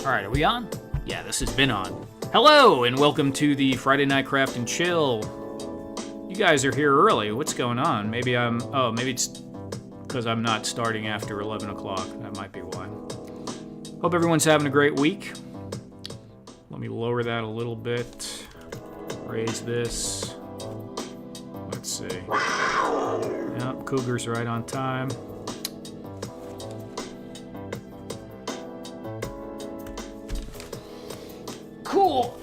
Alright, are we on? Yeah, this has been on. Hello, and welcome to the Friday Night Craft and Chill. You guys are here early. What's going on? Maybe it's because I'm not starting after 11 o'clock. That might be why. Hope everyone's having a great week. Let me lower that a little bit. Raise this. Let's see. Yep, Cougar's right on time. Cool.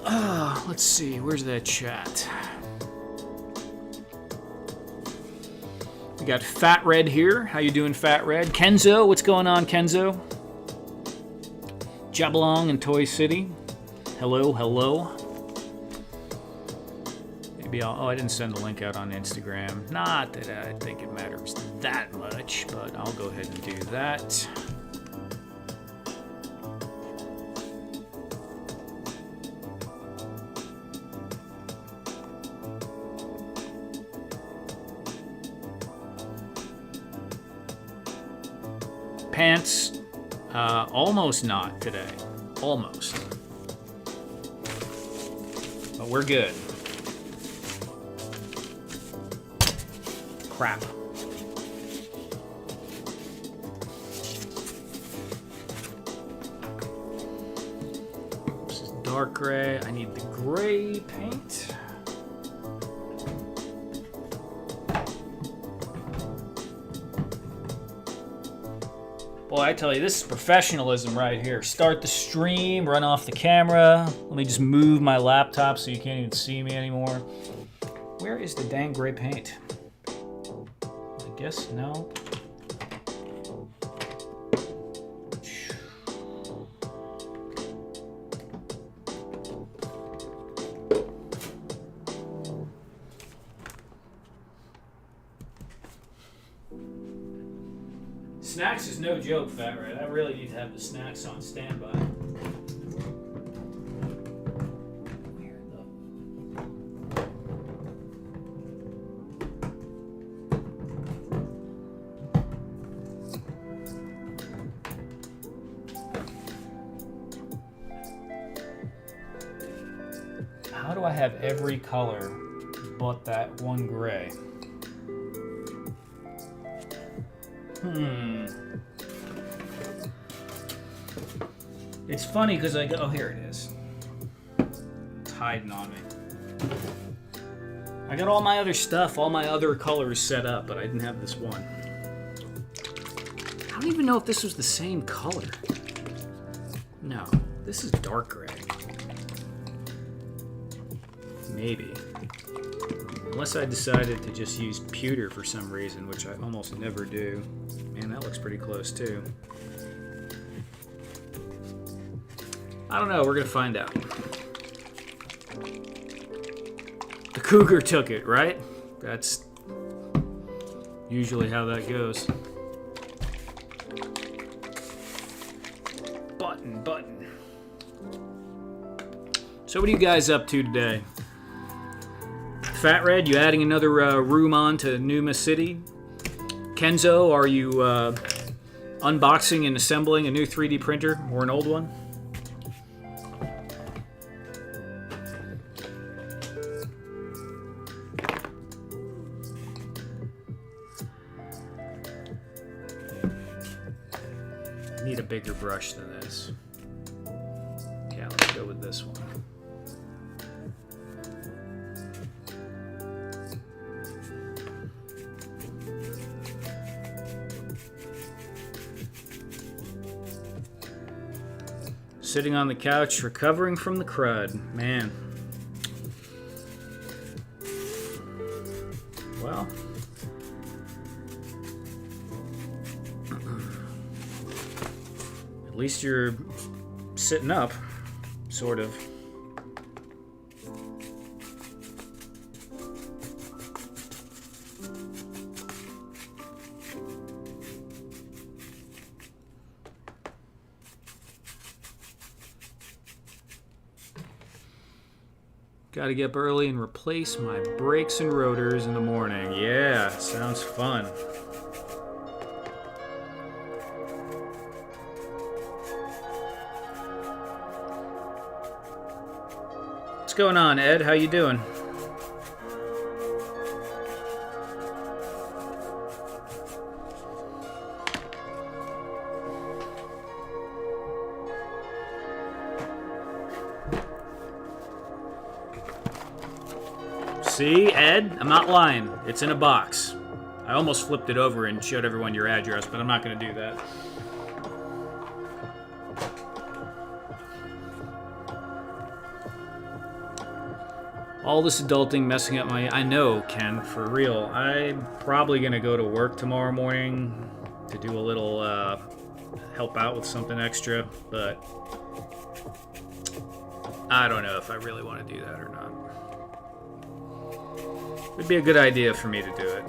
Let's see. Where's that chat? We got Fat Red here. How you doing, Fat Red? Kenzo, what's going on, Kenzo? Jablong in Toy City. Hello, hello. Maybe I didn't send the link out on Instagram. Not that I think it matters that much, but I'll go ahead and do that. Pants, almost not today. Almost. But we're good. Crap. This is dark gray. I need the gray paint. Boy, I tell you, this is professionalism right here. Start the stream, run off the camera. Let me just move my laptop so you can't even see me anymore. Where is the dang gray paint? I guess no. Snacks is no joke, Fat Red. I really need to have the snacks on standby. Where the... How do I have every color but that one gray? It's funny because I go, oh, here it is. It's hiding on me. I got all my other stuff, all my other colors set up, but I didn't have this one. I don't even know if this was the same color. No, this is dark gray. Maybe. Unless I decided to just use pewter for some reason, which I almost never do. Man, that looks pretty close too. I don't know, we're gonna find out. The Cougar took it, right? That's usually how that goes. Button. So what are you guys up to today? Fat Red, you adding another room on to Numa City? Kenzo, are you unboxing and assembling a new 3D printer or an old one? I need a bigger brush than this. Yeah, let's go with this one. Sitting on the couch, recovering from the crud. Man. Well. At least you're sitting up, sort of. Got to get up early and replace my brakes and rotors in the morning. Yeah, sounds fun. What's going on, Ed? How you doing? See, Ed? I'm not lying. It's in a box. I almost flipped it over and showed everyone your address, but I'm not going to do that. All this adulting messing up my... I know, Ken, for real. I'm probably going to go to work tomorrow morning to do a little help out with something extra, but I don't know if I really want to do that or not. It'd be a good idea for me to do it.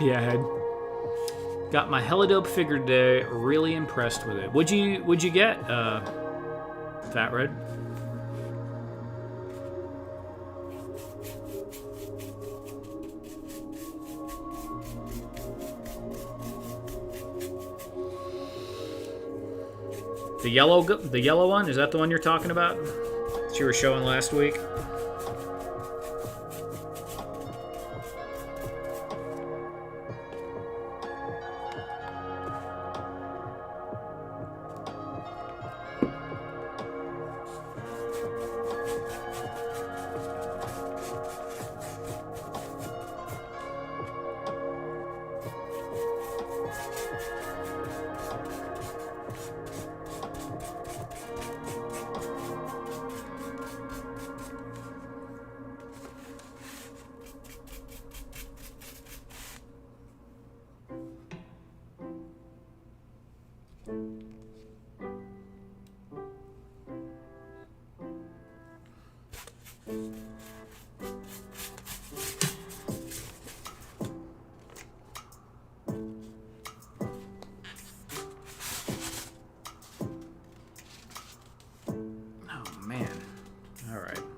Yeah, I got my Helladope figure today. Really impressed with it. What'd you get, Fat Red? The yellow one? Is that the one you're talking about? That you were showing last week?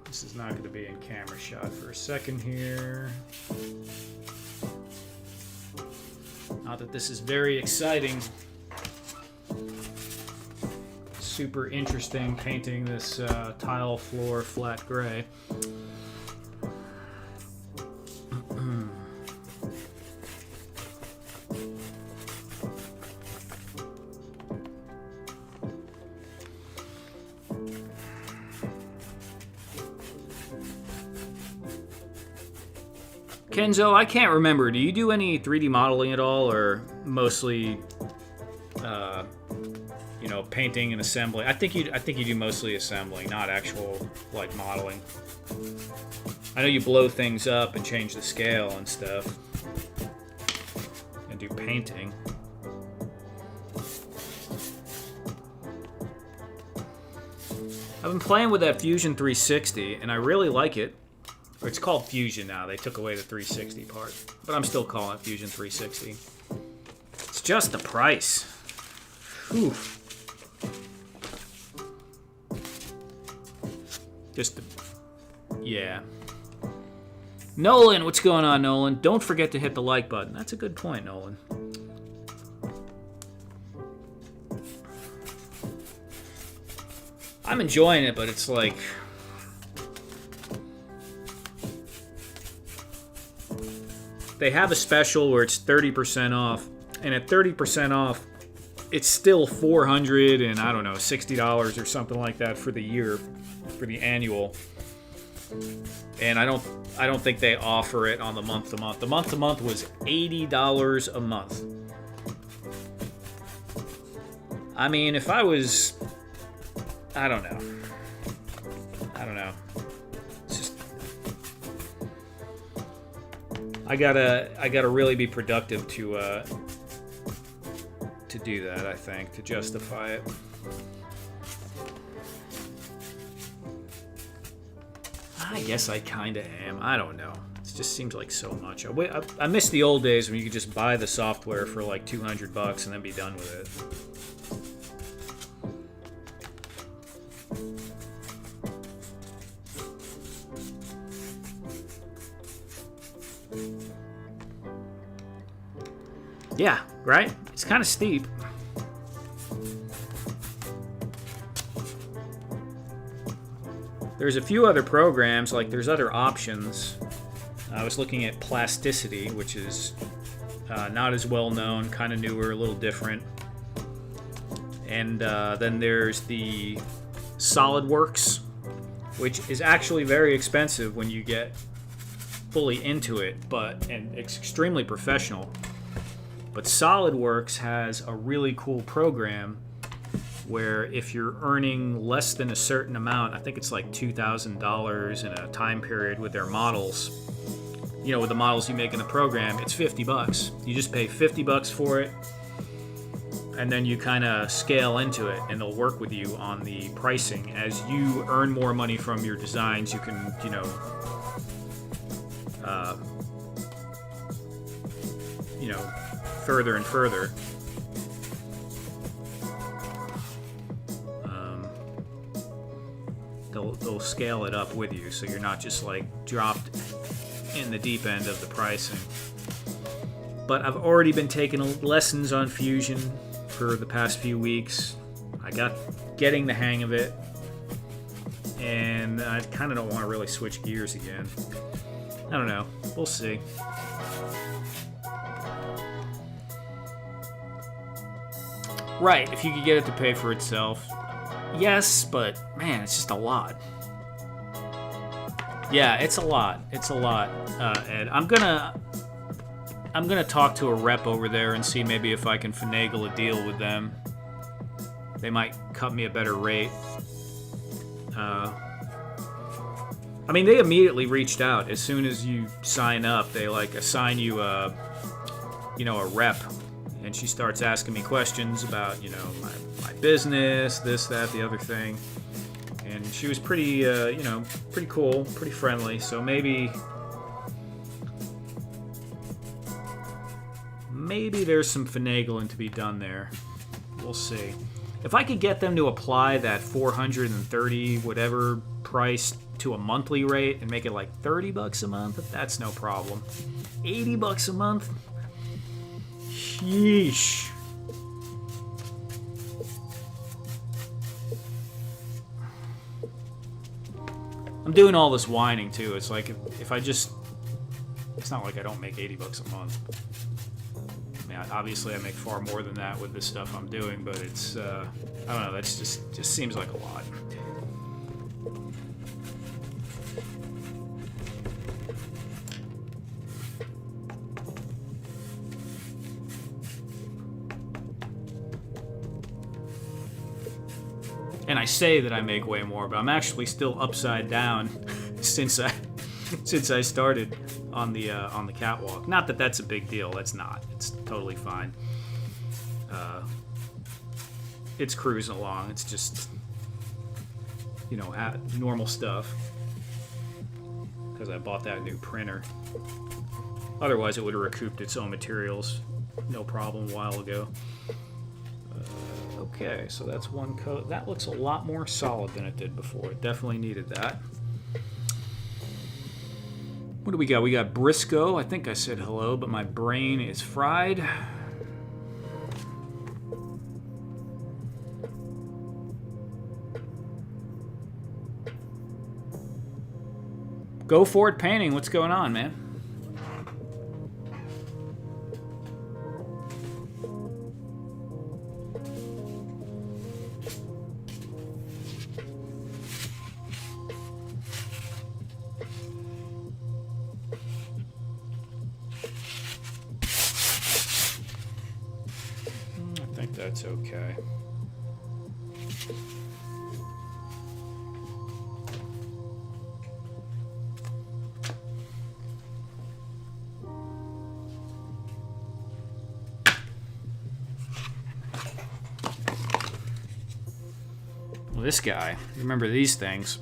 This is not going to be in camera shot for a second here. Not that this is very exciting. Super interesting painting this tile floor flat gray. Kenzo, I can't remember. Do you do any 3D modeling at all, or mostly, you know, painting and assembling? I think you do mostly assembling, not actual like modeling. I know you blow things up and change the scale and stuff, and do painting. I've been playing with that Fusion 360, and I really like it. It's called Fusion now. They took away the 360 part. But I'm still calling it Fusion 360. It's just the price. Whew. Yeah. Nolan, what's going on, Nolan? Don't forget to hit the like button. That's a good point, Nolan. I'm enjoying it, but it's like... They have a special where it's 30% off, and at 30% off, it's still $400 and I don't know, $60 or something like that for the year, for the annual. And I don't think they offer it on the month to month. The month to month was $80 a month. I mean, if I was, I don't know. I gotta really be productive to do that, I think, to justify it. I guess I kinda am. I don't know. It just seems like so much. I miss the old days when you could just buy the software for like $200 and then be done with it. Yeah, right? It's kind of steep. There's a few other programs, like there's other options. I was looking at Plasticity, which is not as well known, kind of newer, a little different. And then there's the SolidWorks, which is actually very expensive when you get fully into it, and it's extremely professional. But SolidWorks has a really cool program where if you're earning less than a certain amount, I think it's like $2,000 in a time period with their models, you know, with the models you make in the program, it's $50. You just pay $50 for it, and then you kind of scale into it, and they'll work with you on the pricing. As you earn more money from your designs, you can, you know, further and further. They'll scale it up with you, so you're not just like dropped in the deep end of the pricing. But I've already been taking lessons on Fusion for the past few weeks. I got getting the hang of it, and I kind of don't want to really switch gears again. I don't know. We'll see. Right, if you could get it to pay for itself. Yes, but man, it's just a lot. Yeah, it's a lot. It's a lot, Ed. I'm gonna talk to a rep over there and see maybe if I can finagle a deal with them. They might cut me a better rate. I mean, they immediately reached out as soon as you sign up. They like assign you a rep, and she starts asking me questions about my business, this, that, the other thing. And she was pretty pretty cool, pretty friendly. So maybe there's some finagling to be done there. We'll see. If I could get them to apply that $430 whatever price to a monthly rate and make it like $30 a month, that's no problem. $80 a month? Sheesh. I'm doing all this whining too. It's like if I just, it's not like I don't make $80 a month. I mean, obviously I make far more than that with the stuff I'm doing, but it's I don't know. That's just seems like a lot. And I say that I make way more, but I'm actually still upside down since I started on the catwalk. Not that that's a big deal. That's not. It's totally fine. It's cruising along. It's just normal stuff because I bought that new printer. Otherwise, it would have recouped its own materials, no problem, a while ago. Okay, so that's one coat. That looks a lot more solid than it did before. It definitely needed that. What do we got? We got Briscoe. I think I said hello, but my brain is fried. Go for it painting. What's going on, man? That's okay. Well, this guy, remember these things.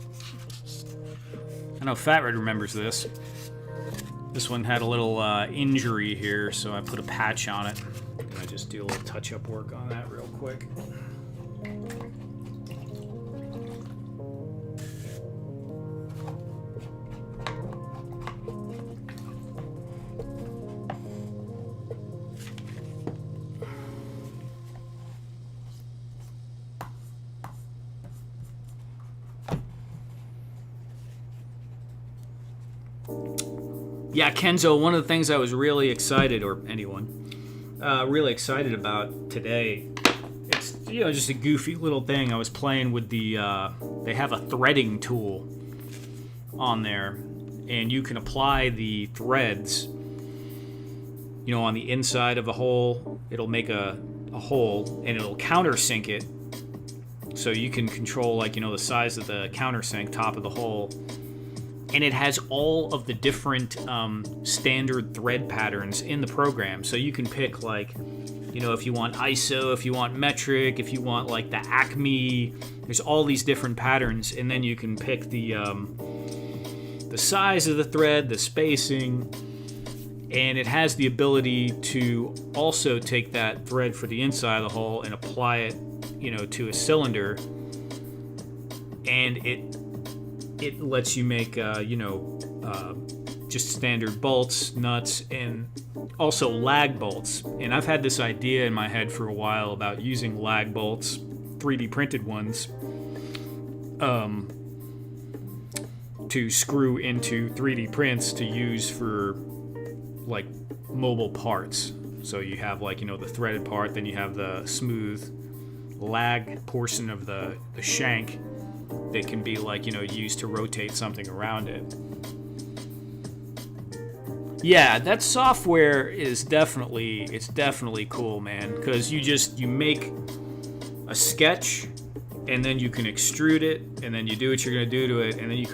I know Fat Red remembers this. This one had a little injury here, so I put a patch on it. I just do a little touch-up work on that real quick. Yeah, Kenzo, one of the things I was really excited, or anyone, really excited about today, it's, you know, just a goofy little thing. I was playing with the, they have a threading tool on there, and you can apply the threads, you know, on the inside of a hole. It'll make a hole, and it'll countersink it, so you can control, like, you know, the size of the countersink, top of the hole. And it has all of the different standard thread patterns in the program. So you can pick, like, you know, if you want ISO, if you want metric, if you want, like, the Acme. There's all these different patterns, and then you can pick the size of the thread, the spacing, and it has the ability to also take that thread for the inside of the hole and apply it, you know, to a cylinder, and it lets you make, you know, just standard bolts, nuts, and also lag bolts. And I've had this idea in my head for a while about using lag bolts, 3D printed ones, to screw into 3D prints to use for, like, mobile parts. So you have, like, you know, the threaded part, then you have the smooth lag portion of the shank that can be, like, you know, used to rotate something around it. Yeah, that software is definitely cool, man, because you make a sketch, and then you can extrude it, and then you do what you're going to do to it, and then you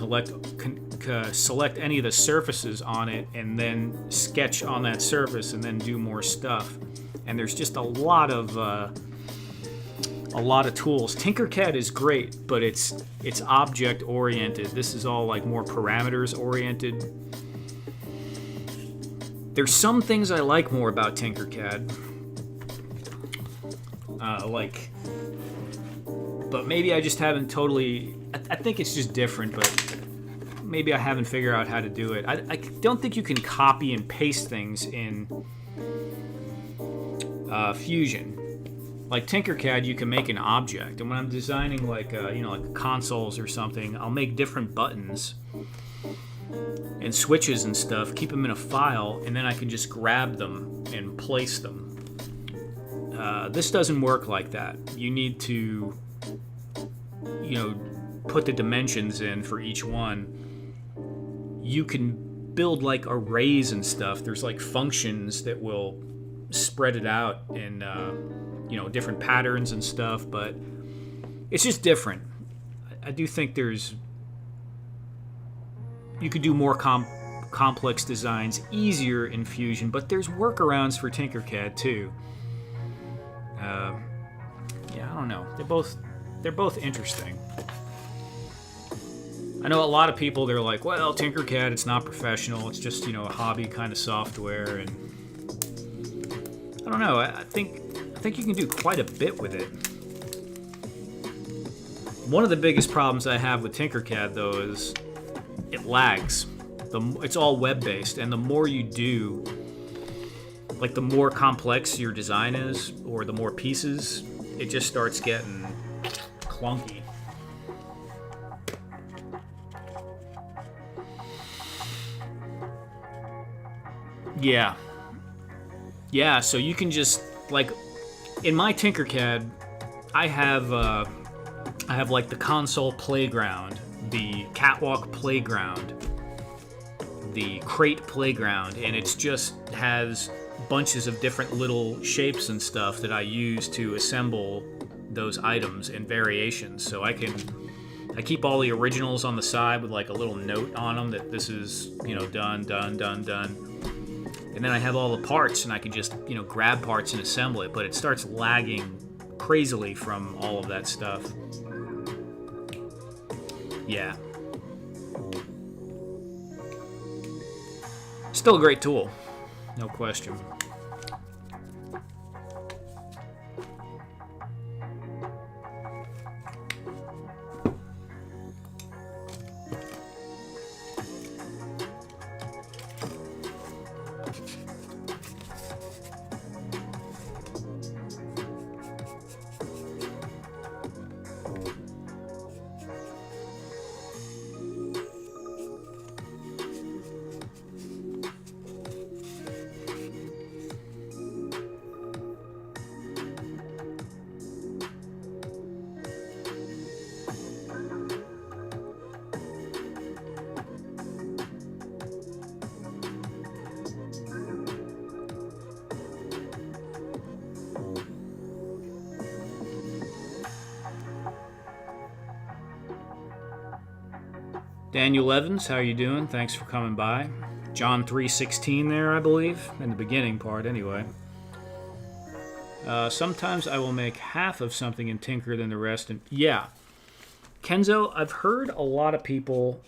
select any of the surfaces on it, and then sketch on that surface, and then do more stuff. And there's just a lot of tools. Tinkercad is great, but it's object oriented. This is all, like, more parameters oriented. There's some things I like more about Tinkercad, but maybe I just haven't totally. I think it's just different, but maybe I haven't figured out how to do it. I don't think you can copy and paste things in Fusion. Like Tinkercad, you can make an object, and when I'm designing, like, you know, like consoles or something, I'll make different buttons and switches and stuff, keep them in a file, and then I can just grab them and place them. This doesn't work like that. You need to, you know, put the dimensions in for each one. You can build, like, arrays and stuff. There's, like, functions that will spread it out in, you know, different patterns and stuff, but it's just different. I do think you could do more complex designs easier in Fusion, but there's workarounds for Tinkercad too. Yeah, I don't know. They're both interesting. I know a lot of people, they're like, well, Tinkercad, it's not professional. It's just, you know, a hobby kind of software, and I don't know. I think you can do quite a bit with it. One of the biggest problems I have with Tinkercad, though, is it lags. It's all web-based, and the more you do, like, the more complex your design is, or the more pieces, it just starts getting clunky. Yeah, so you can just, like, in my Tinkercad, I have like the console playground, the catwalk playground, the crate playground, and it's just has bunches of different little shapes and stuff that I use to assemble those items and variations. So I keep all the originals on the side with, like, a little note on them that this is, you know, done. And then I have all the parts, and I can just, you know, grab parts and assemble it, but it starts lagging crazily from all of that stuff. Yeah. Still a great tool, no question. Daniel Evans, how you doing? Thanks for coming by. John 3:16 there, I believe, in the beginning part anyway. Sometimes I will make half of something and tinker than the rest. And yeah, Kenzo, I've heard a lot of people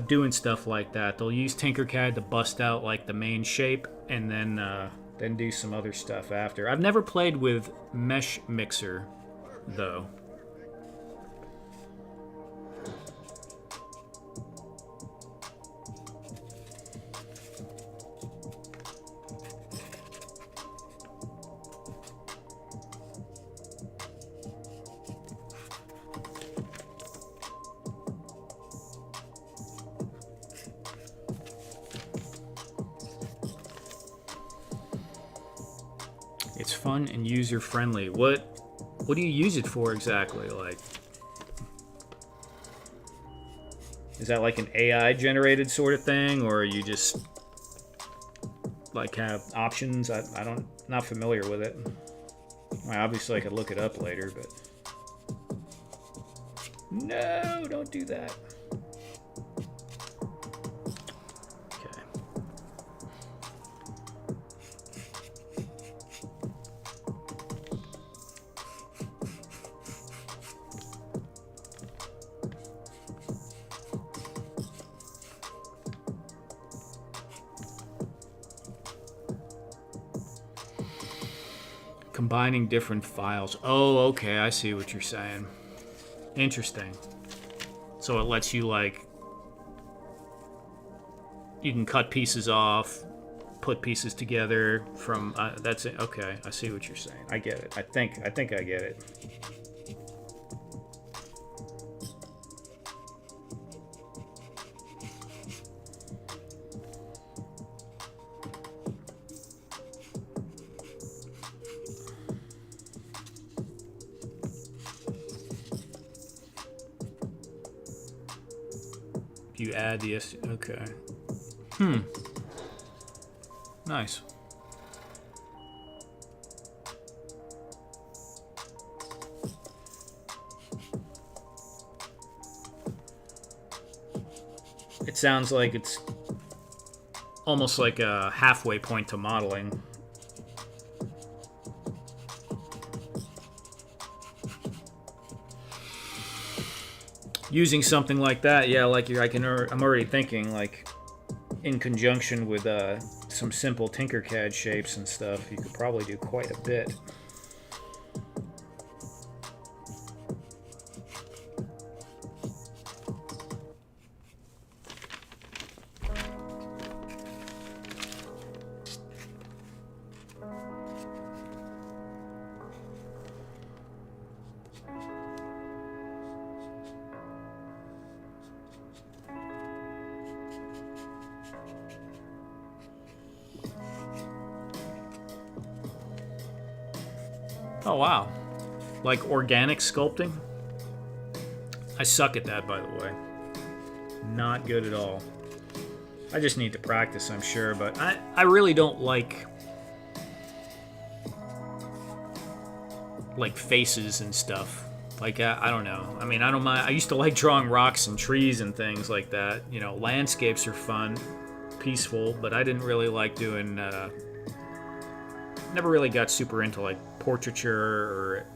doing stuff like that. They'll use Tinkercad to bust out like the main shape and then do some other stuff after. I've never played with Mesh Mixer though. It's fun and user-friendly. What do you use it for exactly? Like, is that like an AI-generated sort of thing, or you just like have options? Not familiar with it. Well, obviously, I could look it up later, but no, don't do that. Combining different files. Oh, okay, I see what you're saying. Interesting. So it lets you, like, you can cut pieces off, put pieces together from, that's it. Okay, I see what you're saying. I get it. I think I get it. You add the okay. Nice. It sounds like it's almost like a halfway point to modeling. Using something like that, yeah, like I'm already thinking, like, in conjunction with some simple Tinkercad shapes and stuff, you could probably do quite a bit. Oh, wow. Like organic sculpting? I suck at that, by the way. Not good at all. I just need to practice, I'm sure, but I really don't like faces and stuff. Like, I don't know. I mean, I don't mind. I used to like drawing rocks and trees and things like that. You know, landscapes are fun, peaceful, but I didn't really like doing... never really got super into, like, portraiture or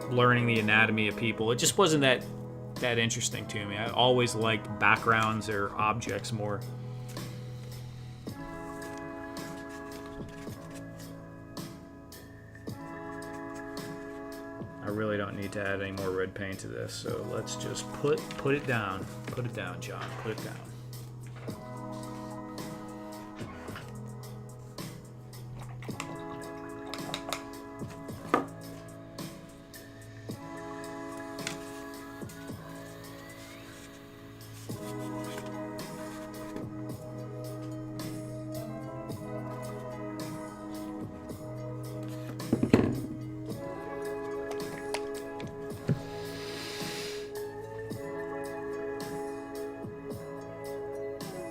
learning the anatomy of people. It just wasn't that interesting to me. I always liked backgrounds or objects more. really don't need to add any more red paint to this. So let's just put it down. Put it down, John. Put it down.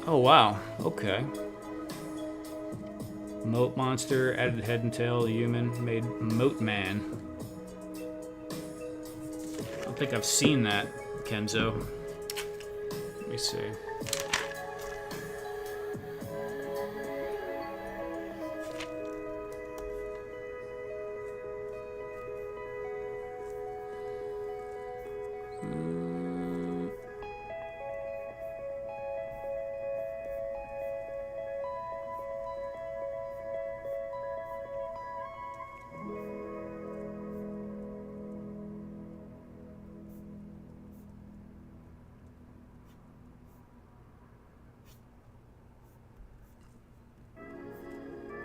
Oh wow, okay. Moat monster, added head and tail, human, made Moat Man. I don't think I've seen that, Kenzo. Let me see.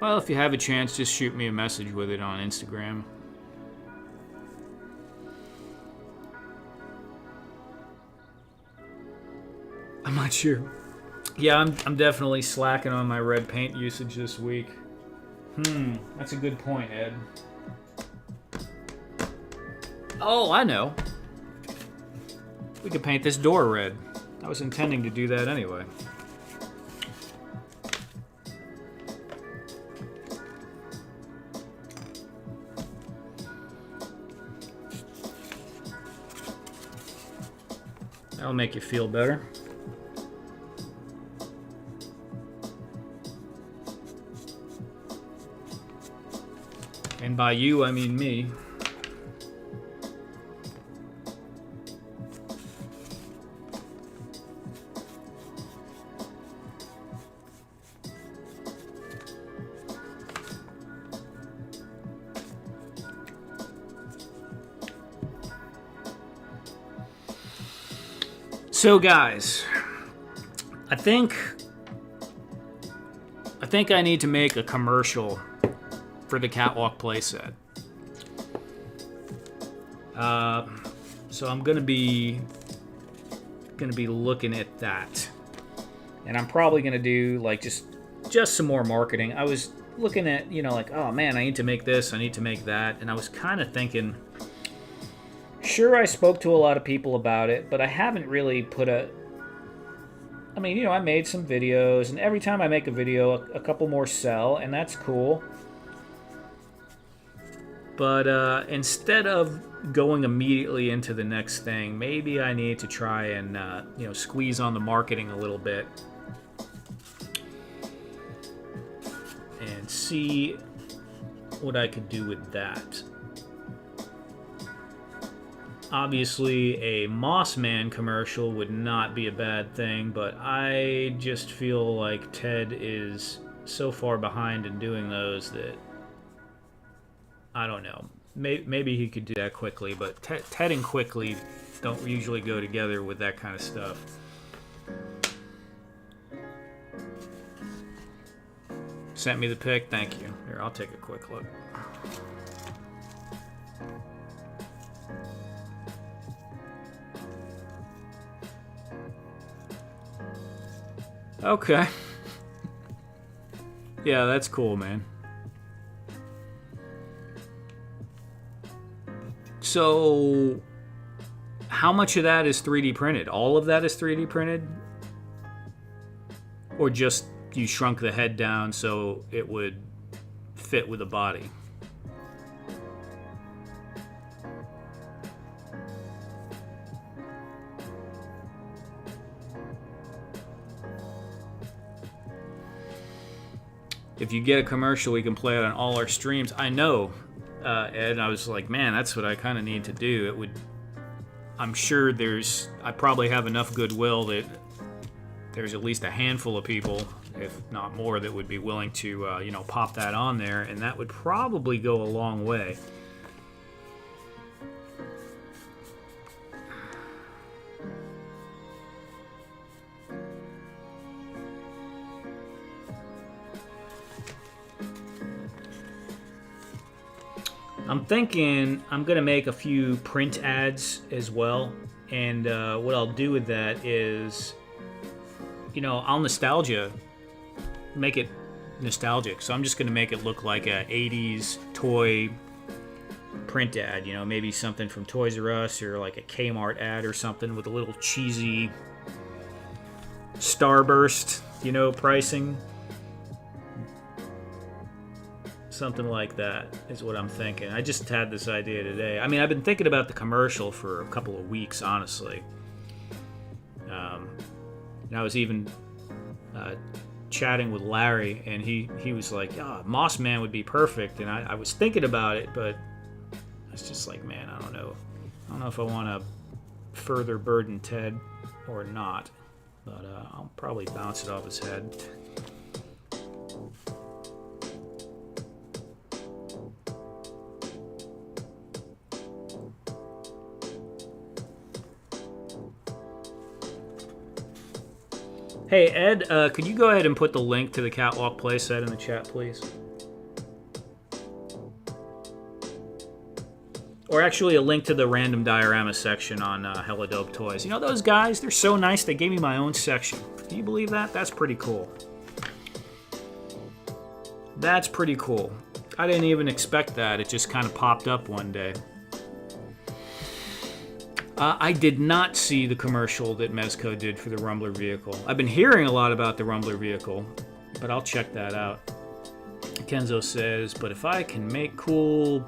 Well, if you have a chance, just shoot me a message with it on Instagram. I'm not sure. Yeah, I'm definitely slacking on my red paint usage this week. That's a good point, Ed. Oh, I know. We could paint this door red. I was intending to do that anyway. That'll make you feel better. And by you, I mean me. So guys, I think I need to make a commercial for the Catwalk playset. So I'm gonna be looking at that, and I'm probably gonna do like just some more marketing. I was looking at, you know, like, oh man, I need to make this, I need to make that, and I was kind of thinking, sure, I spoke to a lot of people about it, but I haven't really put I mean, you know, I made some videos, and every time I make a video, a couple more sell, and that's cool. But instead of going immediately into the next thing, maybe I need to try and, you know, squeeze on the marketing a little bit and see what I could do with that. Obviously, a Mossman commercial would not be a bad thing, but I just feel like Ted is so far behind in doing those that, I don't know. Maybe he could do that quickly, but Ted and quickly don't usually go together with that kind of stuff. Sent me the pic, thank you. Here, I'll take a quick look. Okay. Yeah, that's cool, man. So, how much of that is 3D printed? All of that is 3D printed? Or just you shrunk the head down so it would fit with the body? If you get a commercial, we can play it on all our streams. I know, Ed, I was like, man, that's what I kind of need to do. It would, I'm sure I probably have enough goodwill that there's at least a handful of people, if not more, that would be willing to, you know, pop that on there, and that would probably go a long way. I'm thinking I'm gonna make a few print ads as well, and what I'll do with that is, you know, I'll make it nostalgic. So I'm just gonna make it look like a 80s toy print ad, you know, maybe something from Toys R Us or like a Kmart ad or something with a little cheesy starburst, you know, pricing. Something like that is what I'm thinking. I just had this idea today. I mean, I've been thinking about the commercial for a couple of weeks, honestly. And I was even chatting with Larry, and he was like, "Yeah, Moss Man would be perfect." And I was thinking about it, but I was just like, man, I don't know if I want to further burden Ted or not. But I'll probably bounce it off his head. Hey, Ed, could you go ahead and put the link to the Catwalk playset in the chat, please? Or actually a link to the random diorama section on Helladope Toys. You know those guys? They're so nice. They gave me my own section. Can you believe that? That's pretty cool. That's pretty cool. I didn't even expect that. It just kind of popped up one day. I did not see the commercial that Mezco did for the Rumbler vehicle. I've been hearing a lot about the Rumbler vehicle, but I'll check that out. Kenzo says, but if I can make cool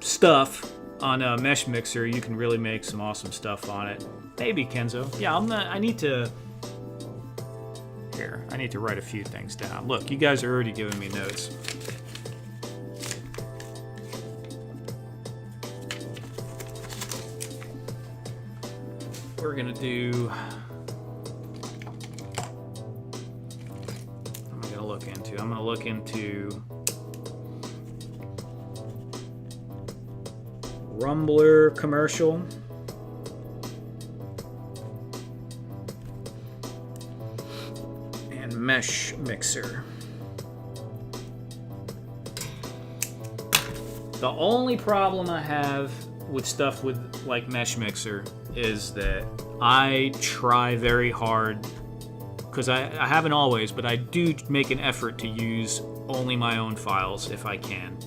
stuff on a mesh mixer, you can really make some awesome stuff on it. Maybe, Kenzo. Yeah, I need to write a few things down. Look, you guys are already giving me notes. We're gonna do. I'm gonna look into Rumbler commercial. And mesh mixer. The only problem I have with stuff with like mesh mixer is that I try very hard, because I haven't always, but I do make an effort to use only my own files if I can.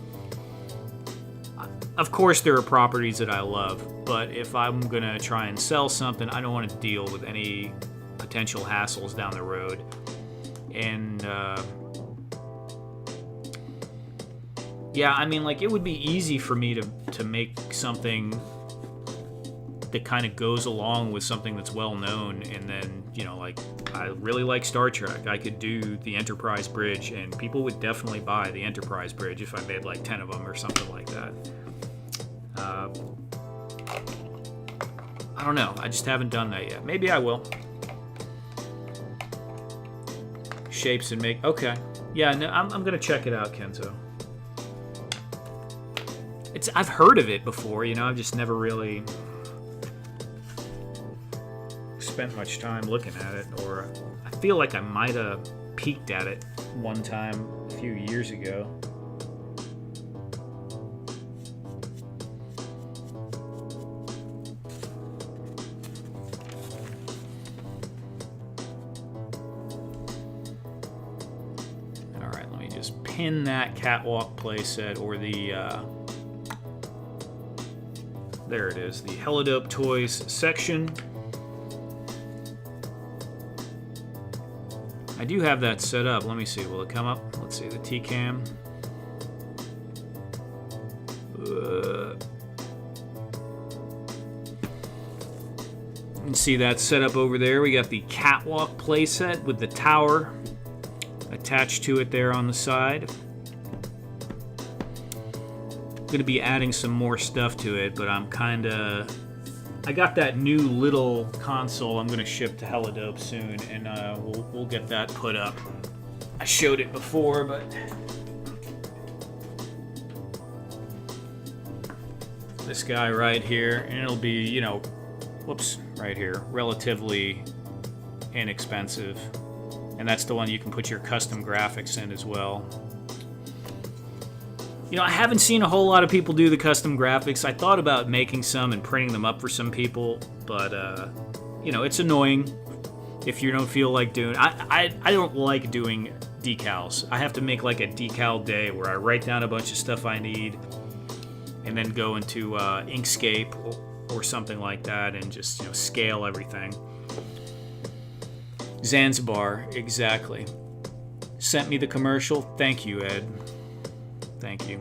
Of course there are properties that I love, but if I'm gonna try and sell something, I don't want to deal with any potential hassles down the road. And yeah, I mean, like, it would be easy for me to make something that kind of goes along with something that's well known, and then, you know, like, I really like Star Trek. I could do the Enterprise bridge, and people would definitely buy the Enterprise bridge if I made like 10 of them or something like that. I don't know. I just haven't done that yet. Maybe I will. Shapes and make. Okay. Yeah, no, I'm gonna check it out, Kenzo. I've heard of it before, you know. I've just never really spent much time looking at it, or I feel like I might have peeked at it one time a few years ago. All right, let me just pin that catwalk playset, or the there it is, the Helladope Toys section. I do have that set up. Let me see. Will it come up? Let's see. The T-cam. You can see that set up over there. We got the catwalk playset with the tower attached to it there on the side. I'm going to be adding some more stuff to it, but I got that new little console I'm going to ship to Helladope soon, and we'll get that put up. I showed it before, but this guy right here, and it'll be, you know, whoops, right here, relatively inexpensive. And that's the one you can put your custom graphics in as well. You know, I haven't seen a whole lot of people do the custom graphics. I thought about making some and printing them up for some people, but, you know, it's annoying if you don't feel like doing... I don't like doing decals. I have to make like a decal day where I write down a bunch of stuff I need and then go into Inkscape or something like that and just, you know, scale everything. Zanzibar, exactly. Sent me the commercial. Thank you, Ed. Thank you.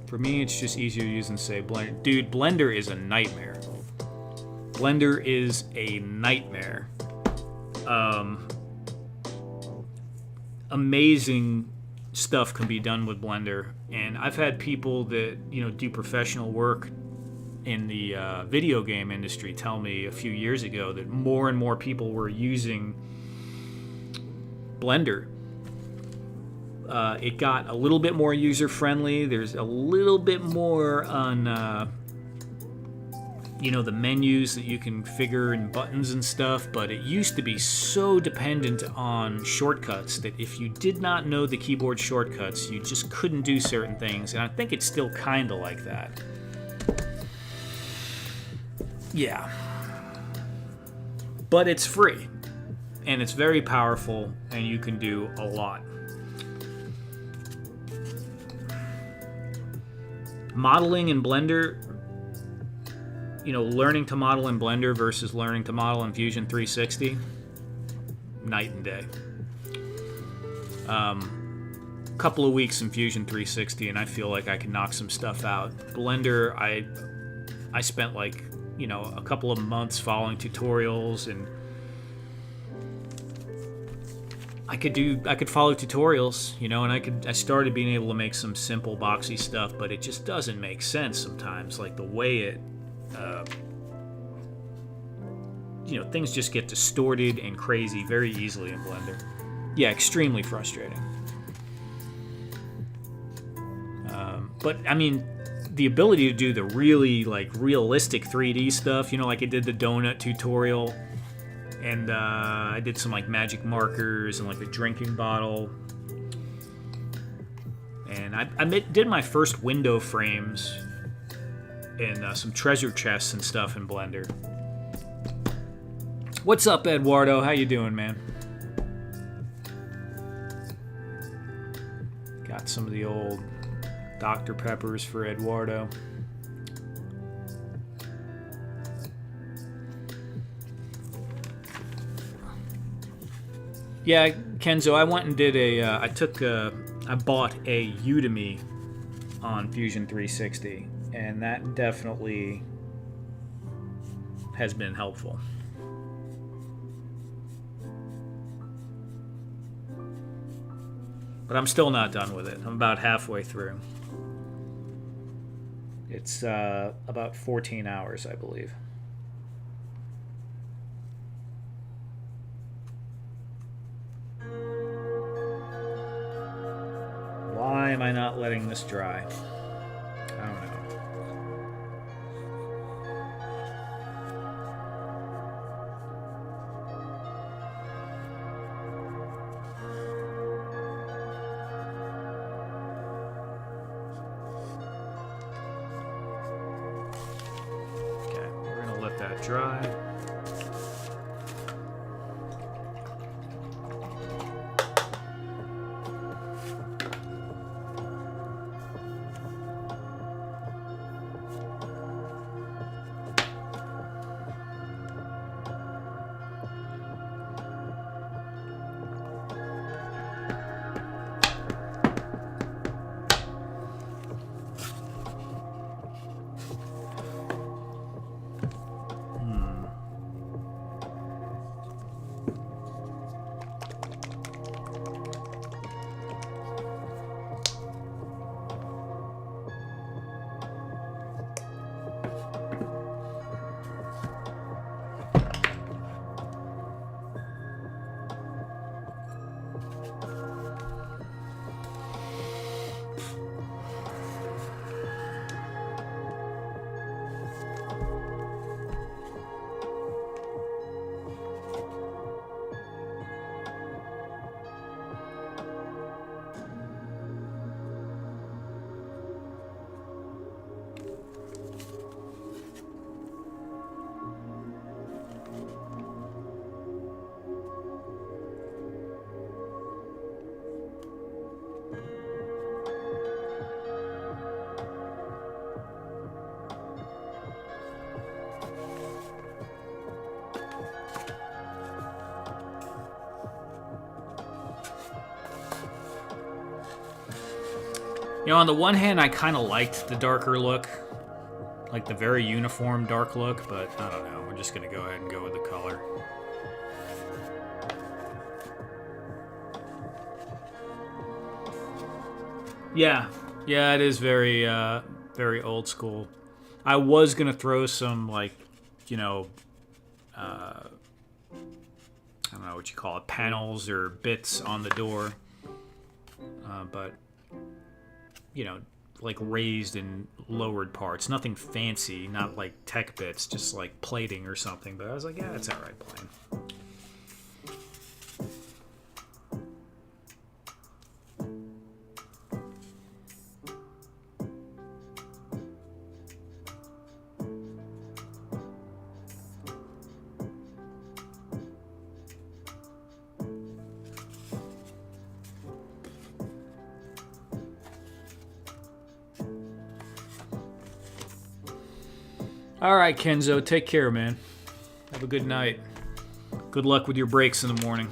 For me, it's just easier to use than say Blender. Dude, Blender is a nightmare. Blender is a nightmare. Amazing stuff can be done with Blender, and I've had people that, you know, do professional work in the video game industry tell me a few years ago that more and more people were using Blender. It got a little bit more user-friendly. There's a little bit more on, you know, the menus that you can configure and buttons and stuff, but it used to be so dependent on shortcuts that if you did not know the keyboard shortcuts, you just couldn't do certain things, and I think it's still kind of like that. Yeah. But it's free, and it's very powerful, and you can do a lot. Modeling in Blender, you know, learning to model in Blender versus learning to model in Fusion 360, night and day. Couple of weeks in Fusion 360 and I feel like I can knock some stuff out. Blender, I spent like, you know, a couple of months following tutorials, and I could follow tutorials, you know, and I started being able to make some simple boxy stuff, but it just doesn't make sense sometimes, like the way it you know, things just get distorted and crazy very easily in Blender. Yeah, extremely frustrating. But I mean, the ability to do the really like realistic 3D stuff, you know, like I did the donut tutorial, and I did some like magic markers and like a drinking bottle, and I did my first window frames and some treasure chests and stuff in Blender. What's up, Eduardo? How you doing, man? Got some of the old Dr. Peppers for Eduardo. Yeah, Kenzo, I went and did I bought a Udemy on Fusion 360, and that definitely has been helpful. But I'm still not done with it. I'm about halfway through. It's about 14 hours, I believe. Why am I not letting this dry? I don't know. Okay, we're gonna let that dry. You know, on the one hand, I kind of liked the darker look, like the very uniform dark look, but I don't know. We're just going to go ahead and go with the color. Yeah, it is very, very old school. I was going to throw some, like, you know, I don't know what you call it, panels or bits on the door, but, you know, like raised and lowered parts. Nothing fancy, not like tech bits, just like plating or something. But I was like, yeah, it's all right plain. All right, Kenzo, take care, man. Have a good night. Good luck with your breaks in the morning.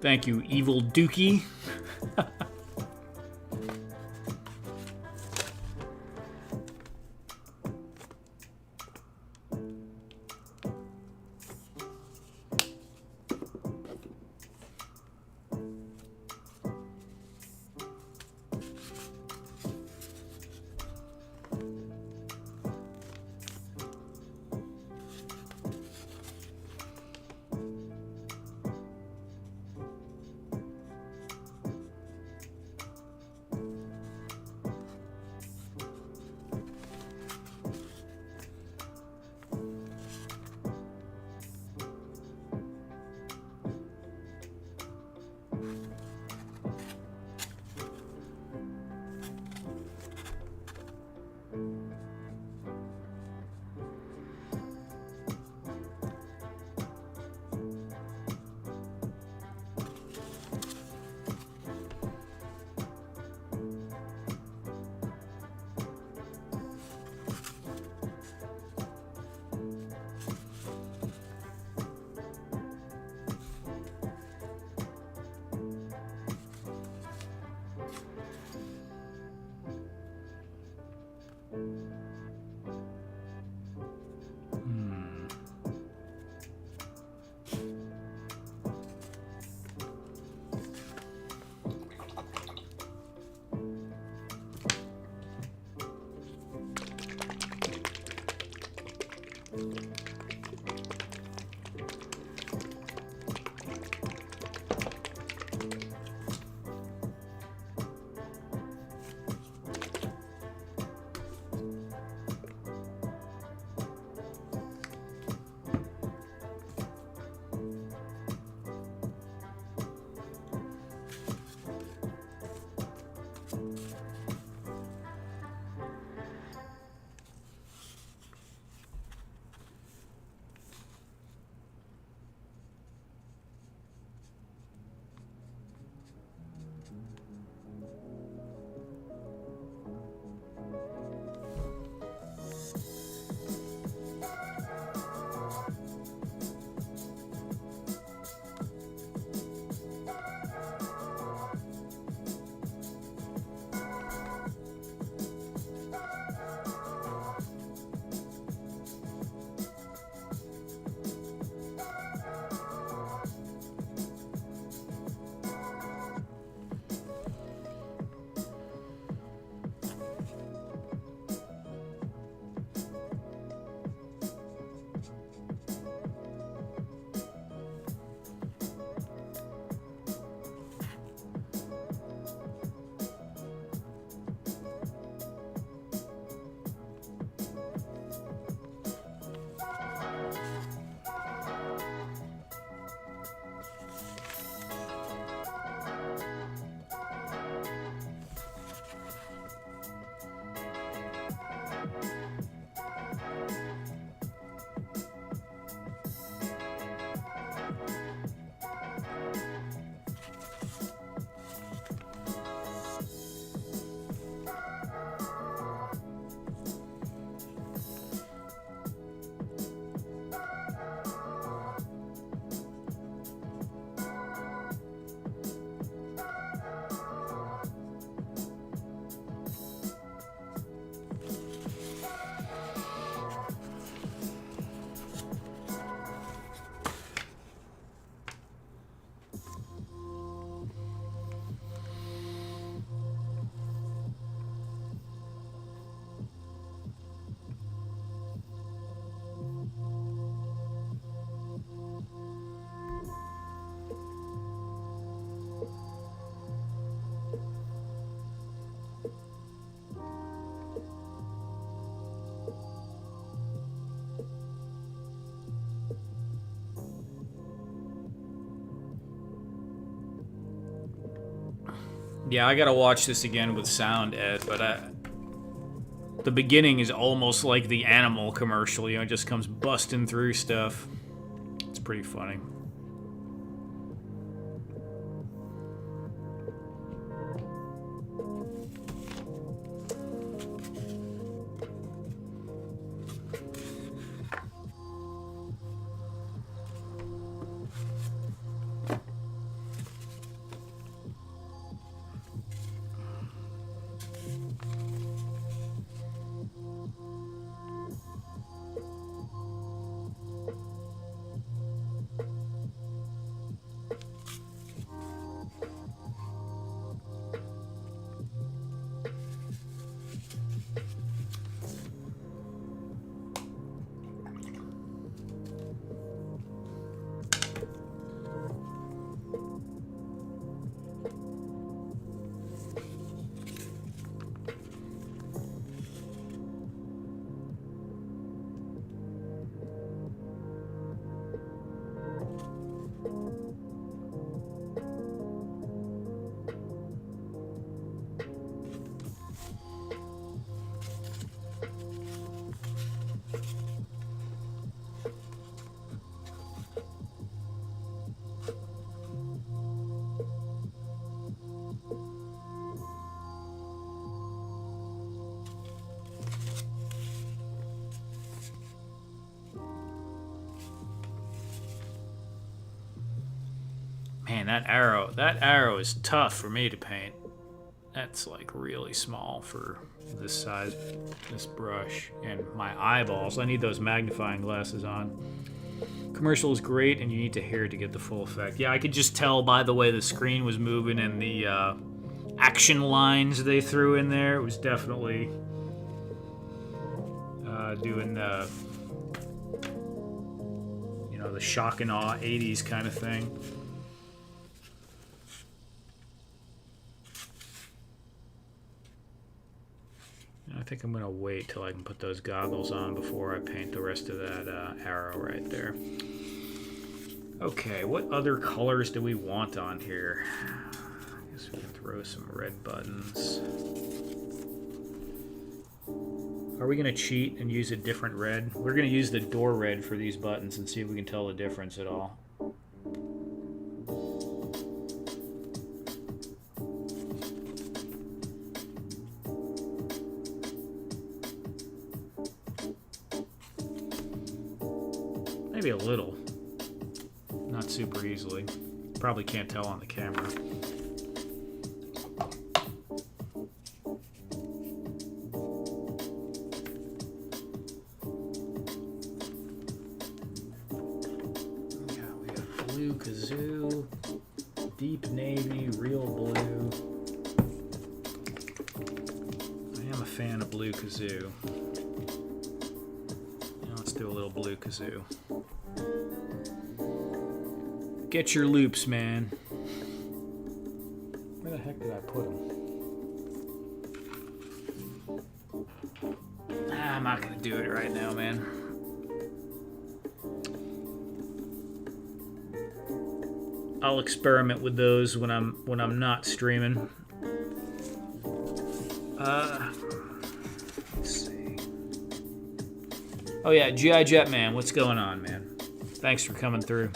Thank you, Evil Dookie. Yeah, I gotta watch this again with sound, Ed, but the beginning is almost like the animal commercial, you know, it just comes busting through stuff. It's pretty funny. Man, that arrow is tough for me to paint. That's like really small for this size, this brush. And my eyeballs, I need those magnifying glasses on. Commercial is great, and you need to hear it to get the full effect. Yeah, I could just tell by the way the screen was moving and the action lines they threw in there. It was definitely doing the, you know, the shock and awe 80s kind of thing. I think I'm going to wait till I can put those goggles on before I paint the rest of that arrow right there. Okay, what other colors do we want on here? I guess we can throw some red buttons. Are we going to cheat and use a different red? We're going to use the door red for these buttons and see if we can tell the difference at all. Maybe a little. Not super easily. Probably can't tell on the camera. Yeah, we got blue kazoo, deep navy, real blue. I am a fan of blue kazoo. Let's do a little blue kazoo. Get your loops, man. Where the heck did I put them? I'm not gonna do it right now, man. I'll experiment with those when I'm not streaming. Let's see. Oh yeah, G.I. Jetman, what's going on, man? Thanks for coming through.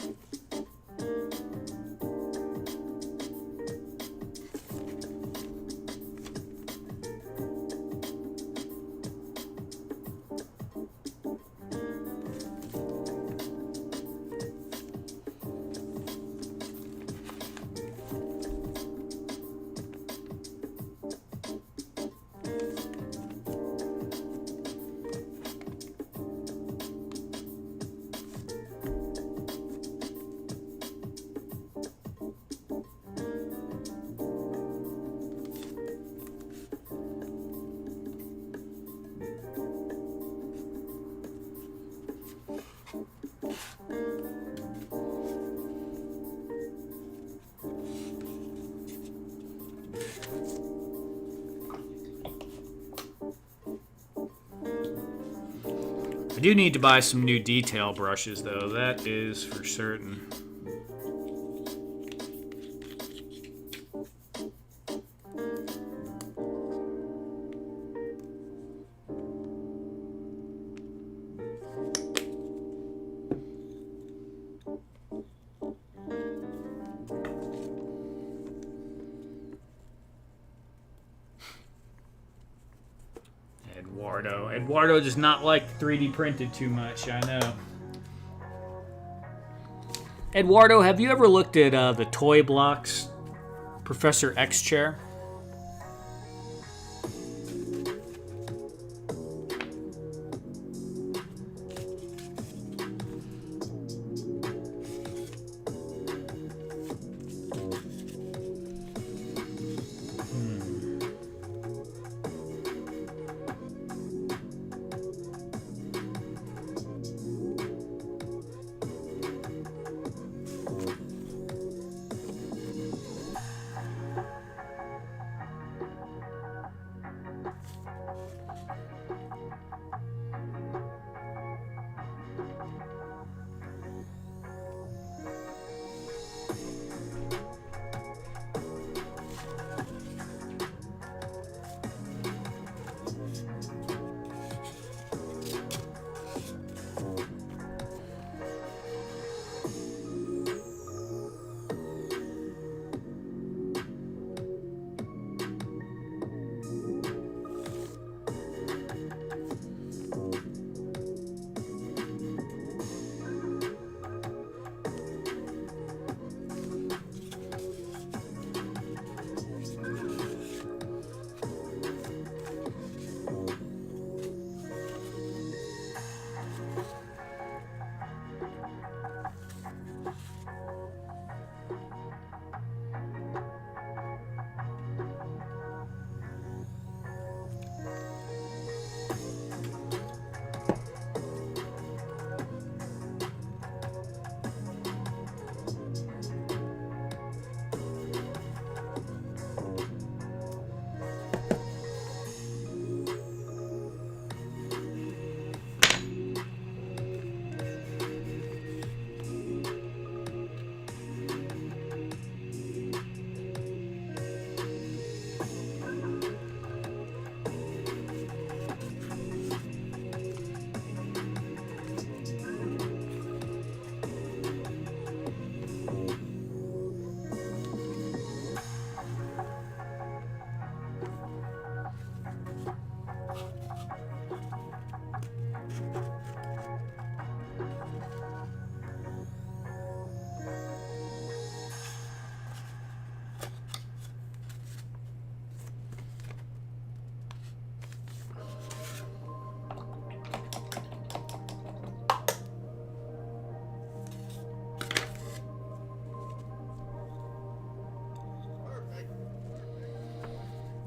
I do need to buy some new detail brushes, though. That is for certain. Eduardo. Eduardo does not like 3D printed too much, I know. Eduardo, have you ever looked at the Toy Blocks Professor X chair?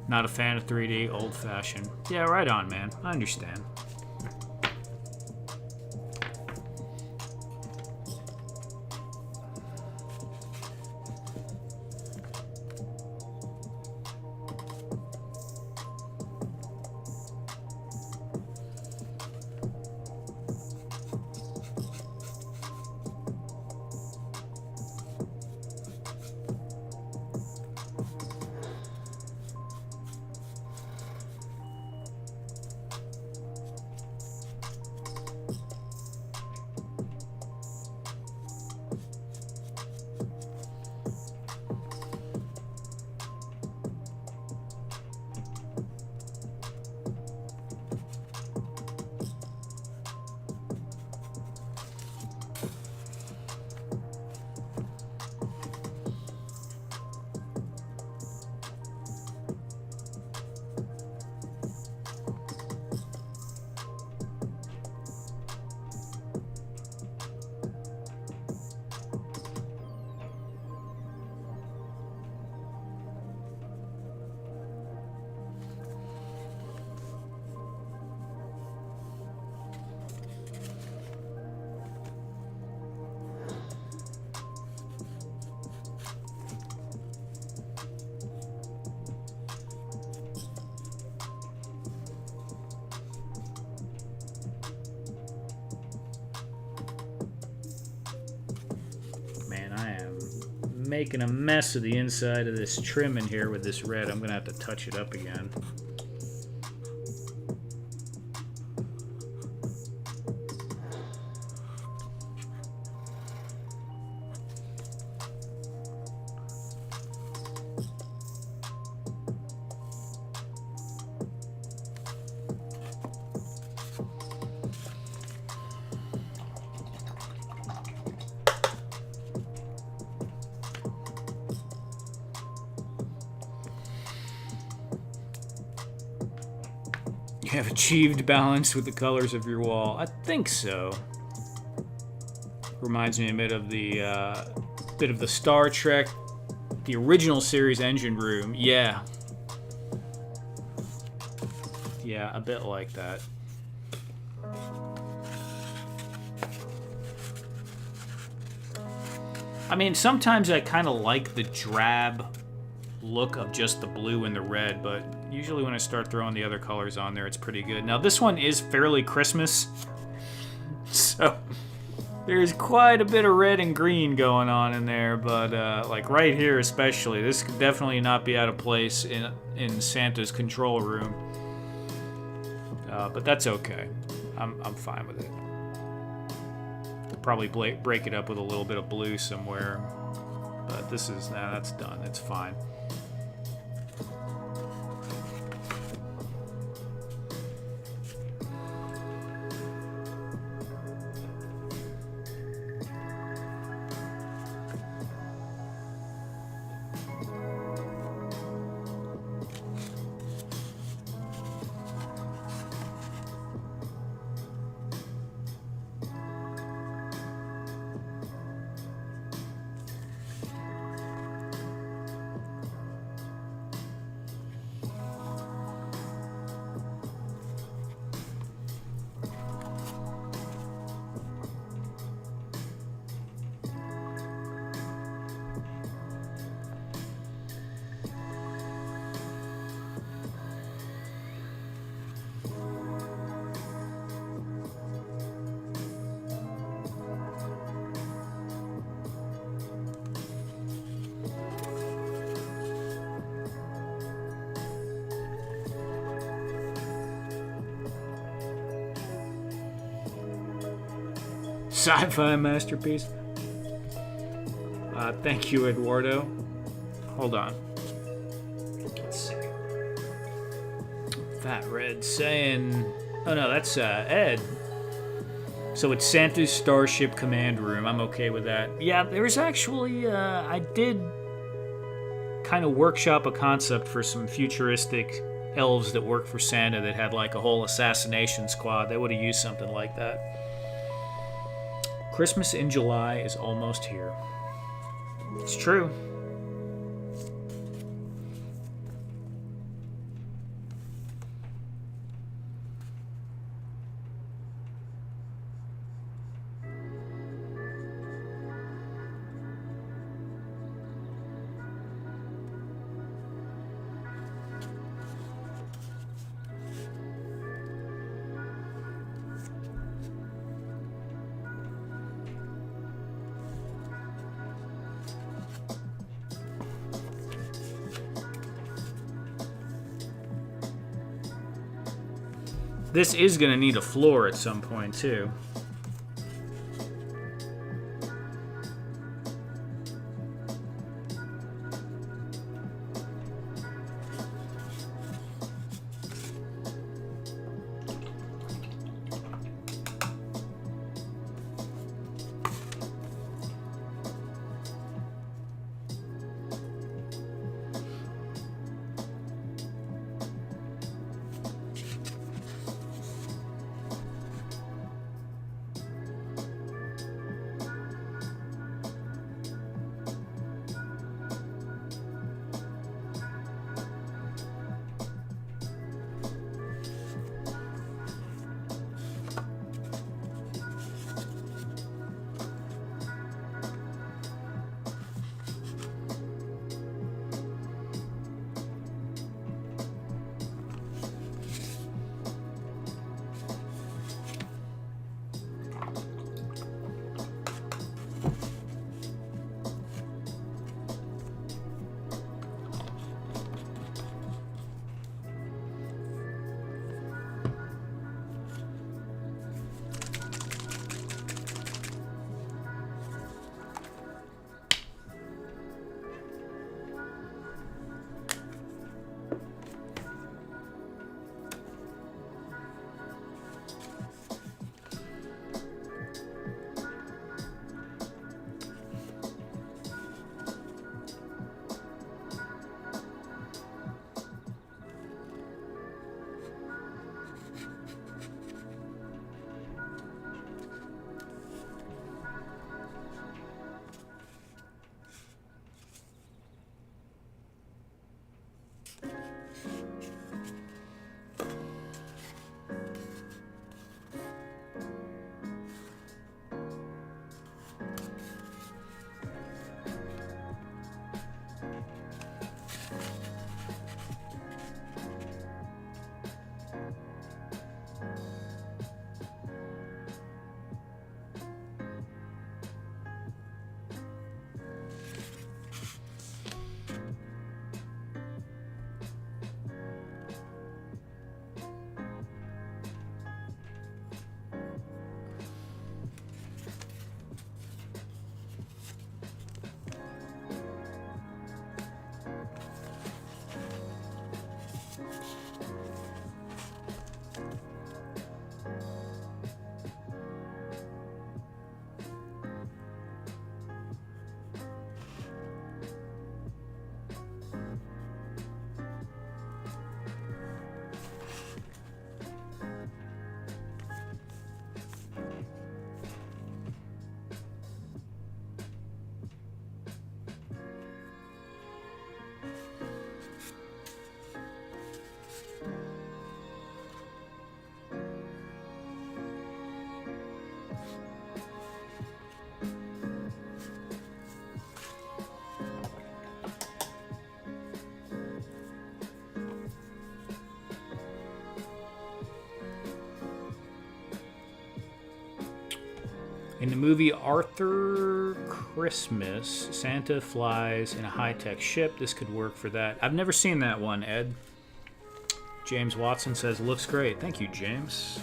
Not a fan of 3D, old-fashioned. Yeah, right on, man. I understand. Making a mess of the inside of this trim in here with this red. I'm gonna have to touch it up again. You have achieved balance with the colors of your wall. I think so. Reminds me a bit of the Star Trek, the original series engine room. Yeah. Yeah, a bit like that. I mean, sometimes I kind of like the drab look of just the blue and the red, but usually when I start throwing the other colors on there, it's pretty good. Now, this one is fairly Christmas, so there's quite a bit of red and green going on in there, but like right here especially, this could definitely not be out of place in Santa's control room. But that's okay. I'm fine with it. Probably break it up with a little bit of blue somewhere, but this is that's done. It's fine. Sci-fi masterpiece. Thank you, Eduardo. Hold on. Let's see. Fat Red saying... Oh no, that's Ed. So it's Santa's Starship Command Room. I'm okay with that. Yeah, there's actually... I did kind of workshop a concept for some futuristic elves that work for Santa that had like a whole assassination squad. They would have used something like that. Christmas in July is almost here. It's true. This is going to need a floor at some point, too. In the movie Arthur Christmas, Santa flies in a high-tech ship. This could work for that. I've never seen that one, Ed. James Watson says, looks great. Thank you, James.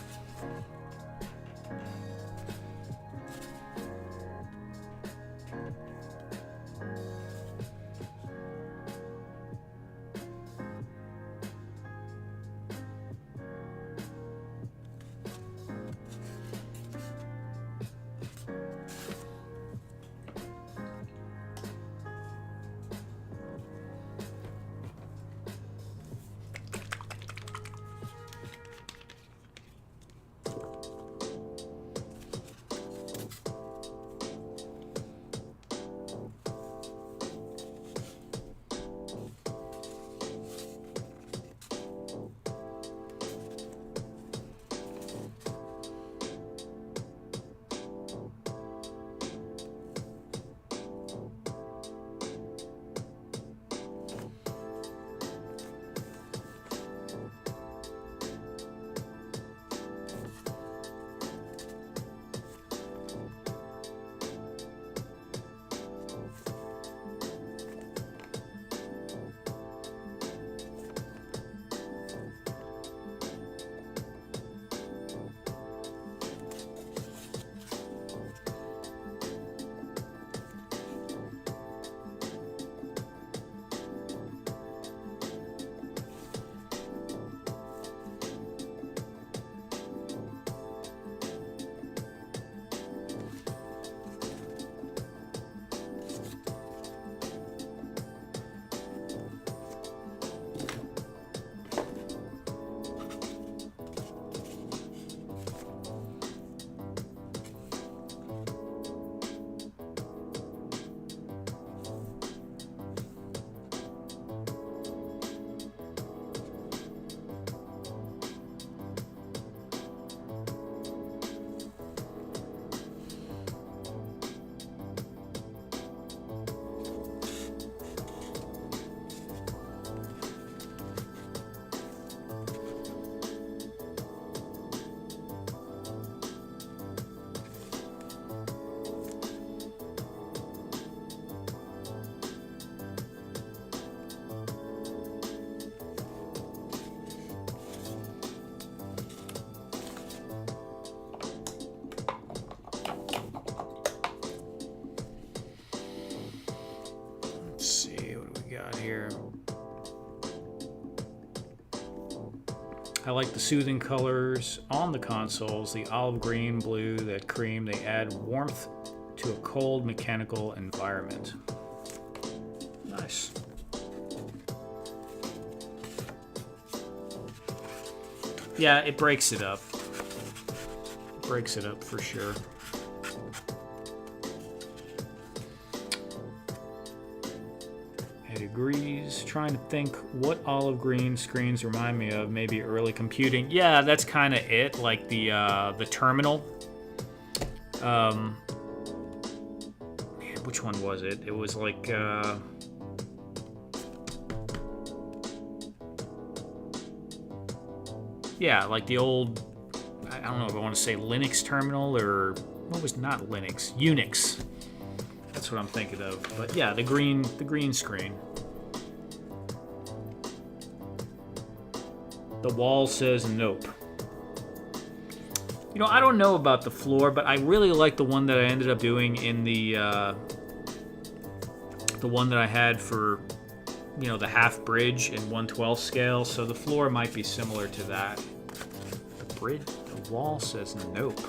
Here. I like the soothing colors on the consoles, the olive green, blue, that cream. They add warmth to a cold mechanical environment. Nice. Yeah, it breaks it up. Breaks it up for sure. degrees. Trying to think what olive green screens remind me of. Maybe early computing. Yeah, that's kind of it. Like the terminal. Man, which one was it? It was like yeah, like the old, I don't know if I want to say Linux terminal or what was not Linux, Unix. That's what I'm thinking of. But yeah, the green screen. The wall says nope. You know, I don't know about the floor, but I really like the one that I ended up doing in the one that I had for, you know, the half bridge in 1/12 scale. So the floor might be similar to that. The wall says nope.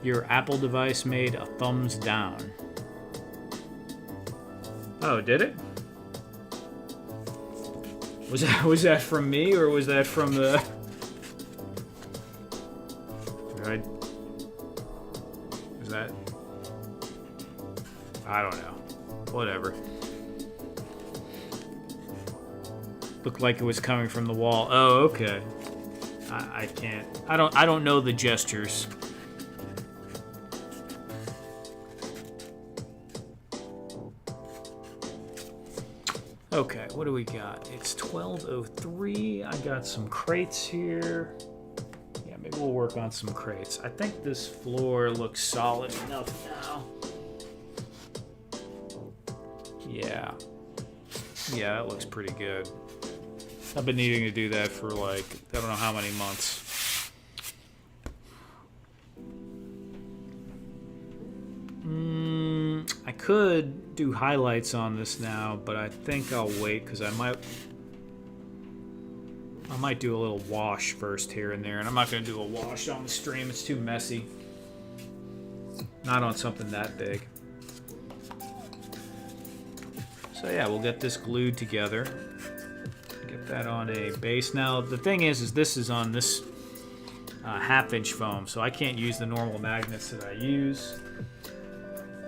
Your Apple device made a thumbs down. Oh, did it? Was that from me or was that from the? Right? Was that? I don't know. Whatever. Looked like it was coming from the wall. Oh, okay. I can't. I don't know the gestures. Okay, what do we got? It's 12:03. I got some crates here. Yeah, maybe we'll work on some crates. I think this floor looks solid enough now. Yeah. Yeah, that looks pretty good. I've been needing to do that for like, I don't know how many months. I could do highlights on this now, but I think I'll wait because I might do a little wash first here and there, and I'm not going to do a wash on the stream. It's too messy. Not on something that big. So yeah, we'll get this glued together. Get that on a base. Now the thing is this is on this half-inch foam, so I can't use the normal magnets that I use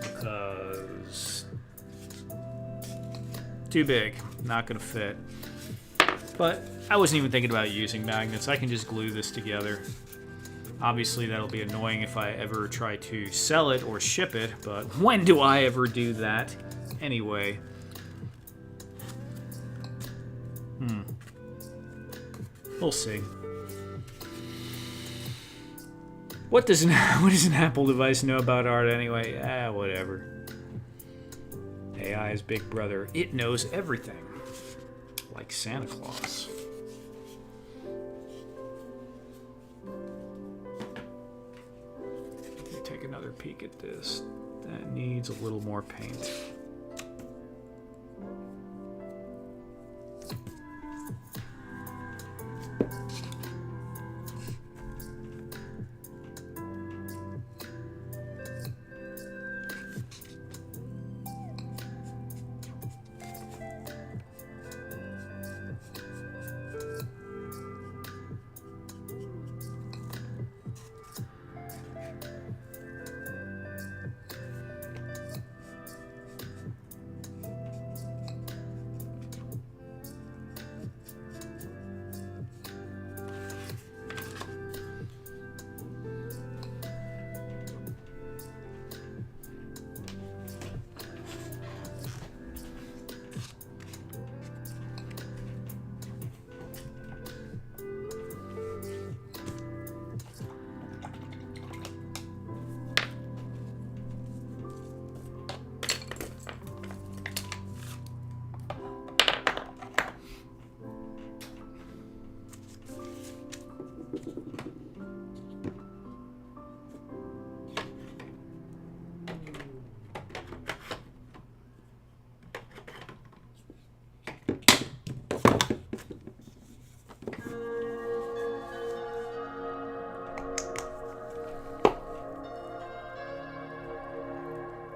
because too big, not gonna fit. But I wasn't even thinking about using magnets. I can just glue this together. Obviously that'll be annoying if I ever try to sell it or ship it, but when do I ever do that anyway? We'll see. What does an Apple device know about art anyway? Whatever. AI is big brother. It knows everything. Like Santa Claus. Let me take another peek at this. That needs a little more paint.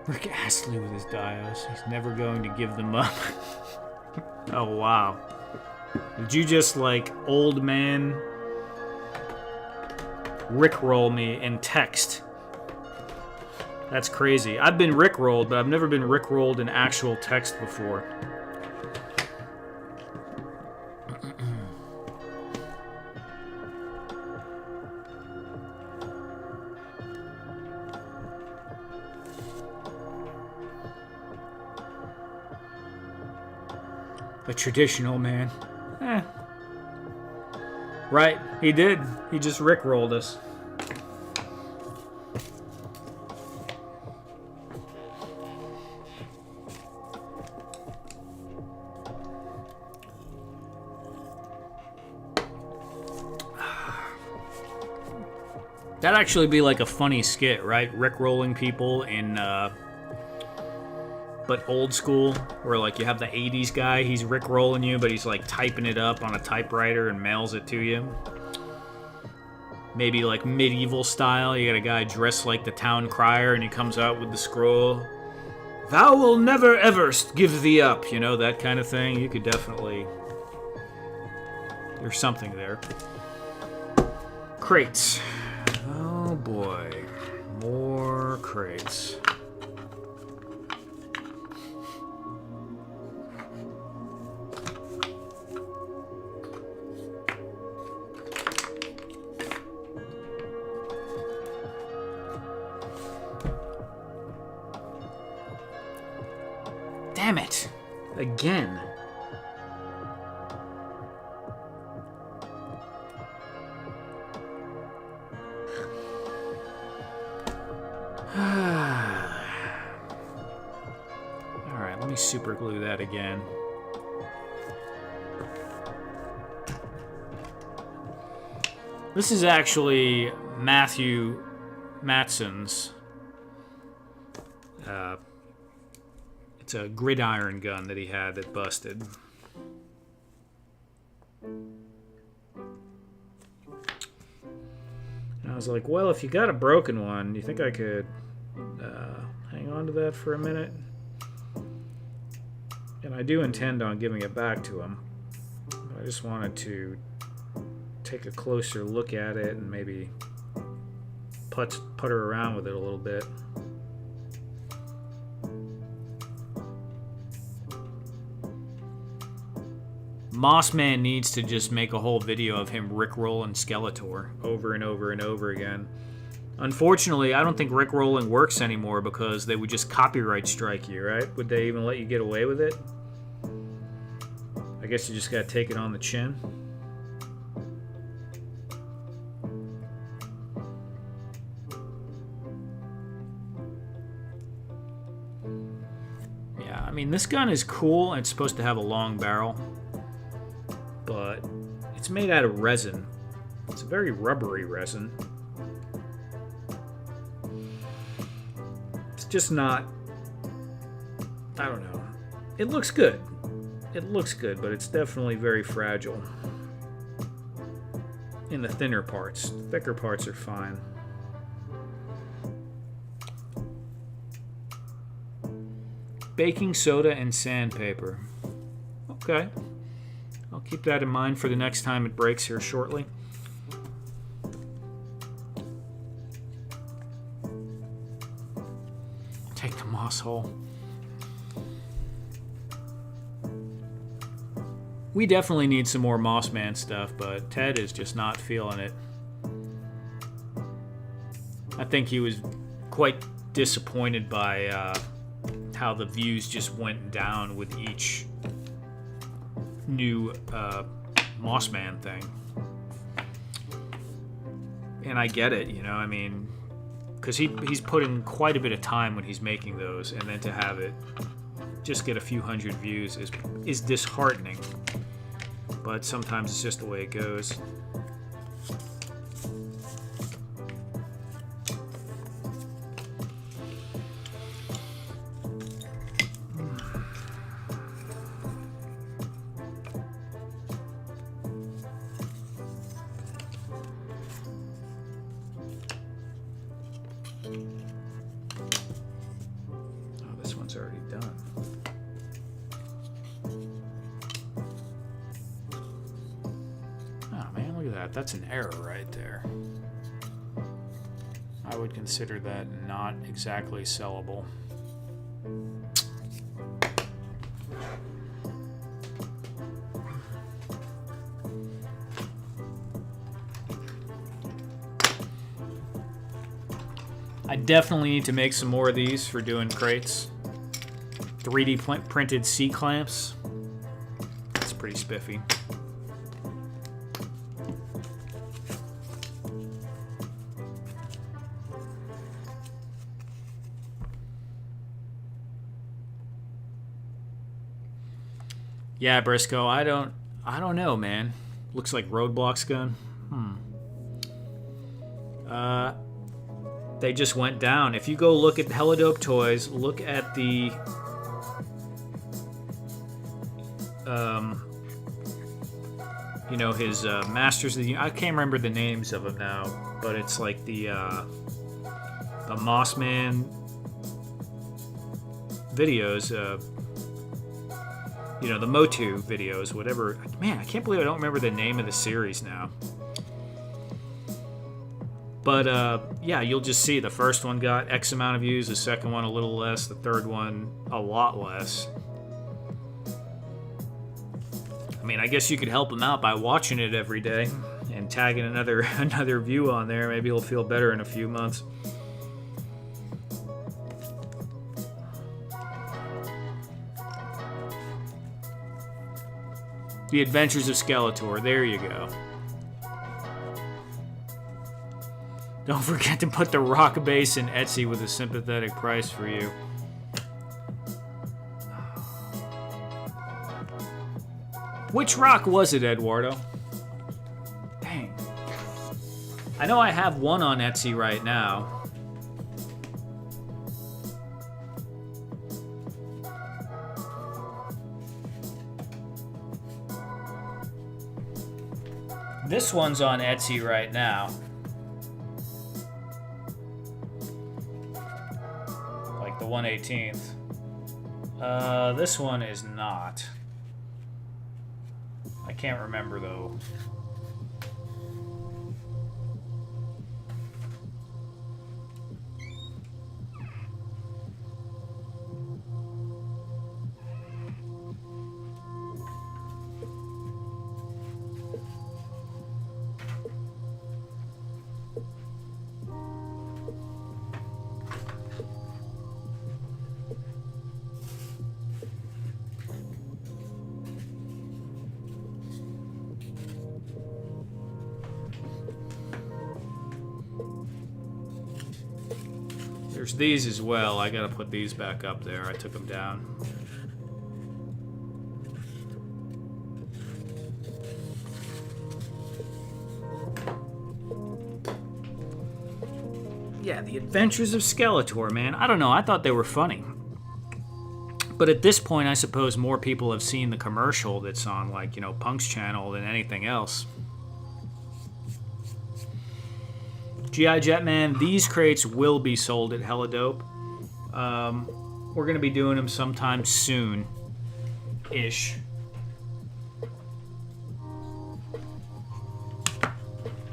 Rick Astley with his dios. He's never going to give them up. Oh, wow. Did you just, like, old man Rickroll me in text? That's crazy. I've been Rickrolled, but I've never been Rickrolled in actual text before. A traditional man. Right, he did. He just Rickrolled us. That'd actually be like a funny skit, right? Rickrolling people in, but old school, where like you have the 80s guy, he's Rickrolling you, but he's like typing it up on a typewriter and mails it to you. Maybe like medieval style, you got a guy dressed like the town crier and he comes out with the scroll. Thou will never ever give thee up, you know, that kind of thing. You could definitely... There's something there. Crates. Oh boy. More crates. Damn it! Again. Alright, let me super glue that again. This is actually Matthew Matson's. It's a gridiron gun that he had that busted. And I was like, well, if you got a broken one, do you think I could hang on to that for a minute? And I do intend on giving it back to him. I just wanted to take a closer look at it and maybe putter around with it a little bit. Mossman needs to just make a whole video of him rickrolling Skeletor over and over and over again. Unfortunately, I don't think rickrolling works anymore because they would just copyright strike you, right? Would they even let you get away with it? I guess you just gotta take it on the chin. Yeah, I mean, this gun is cool and it's supposed to have a long barrel. But it's made out of resin. It's a very rubbery resin. It's just not... I don't know. It looks good. It looks good, but it's definitely very fragile. In the thinner parts. Thicker parts are fine. Baking soda and sandpaper. Okay. I'll keep that in mind for the next time it breaks here shortly. Take the moss hole. We definitely need some more Mossman stuff, but Ted is just not feeling it. I think he was quite disappointed by how the views just went down with each new Mossman thing. And I get it, you know, I mean, because he's put in quite a bit of time when he's making those, and then to have it just get a few hundred views is disheartening. But sometimes it's just the way it goes. one's already done. Oh man, look at that. That's an error right there. I would consider that not exactly sellable. I definitely need to make some more of these for doing crates. 3D printed C-clamps. That's pretty spiffy. Yeah, Briscoe, I don't know, man. Looks like Roadblock's gun. They just went down. If you go look at Helladope Toys, look at the you know, his Masters of the... I can't remember the names of them now, but it's like the Mossman videos, you know, the Motu videos, whatever. Man, I can't believe I don't remember the name of the series now. But, yeah, you'll just see the first one got X amount of views, the second one a little less, the third one a lot less. I mean, I guess you could help him out by watching it every day and tagging another view on there. Maybe he'll feel better in a few months. The Adventures of Skeletor. There you go. Don't forget to put the rock base in Etsy with a sympathetic price for you. Which rock was it, Eduardo? Dang. I know I have one on Etsy right now. This one's on Etsy right now. Like the 1/18th. This one is not. I can't remember though. There's these as well. I gotta put these back up there. I took them down. Yeah, The Adventures of Skeletor, man. I don't know. I thought they were funny. But at this point, I suppose more people have seen the commercial that's on, like, you know, Punk's channel than anything else. G.I. Jetman, these crates will be sold at Helladope. We're going to be doing them sometime soon-ish.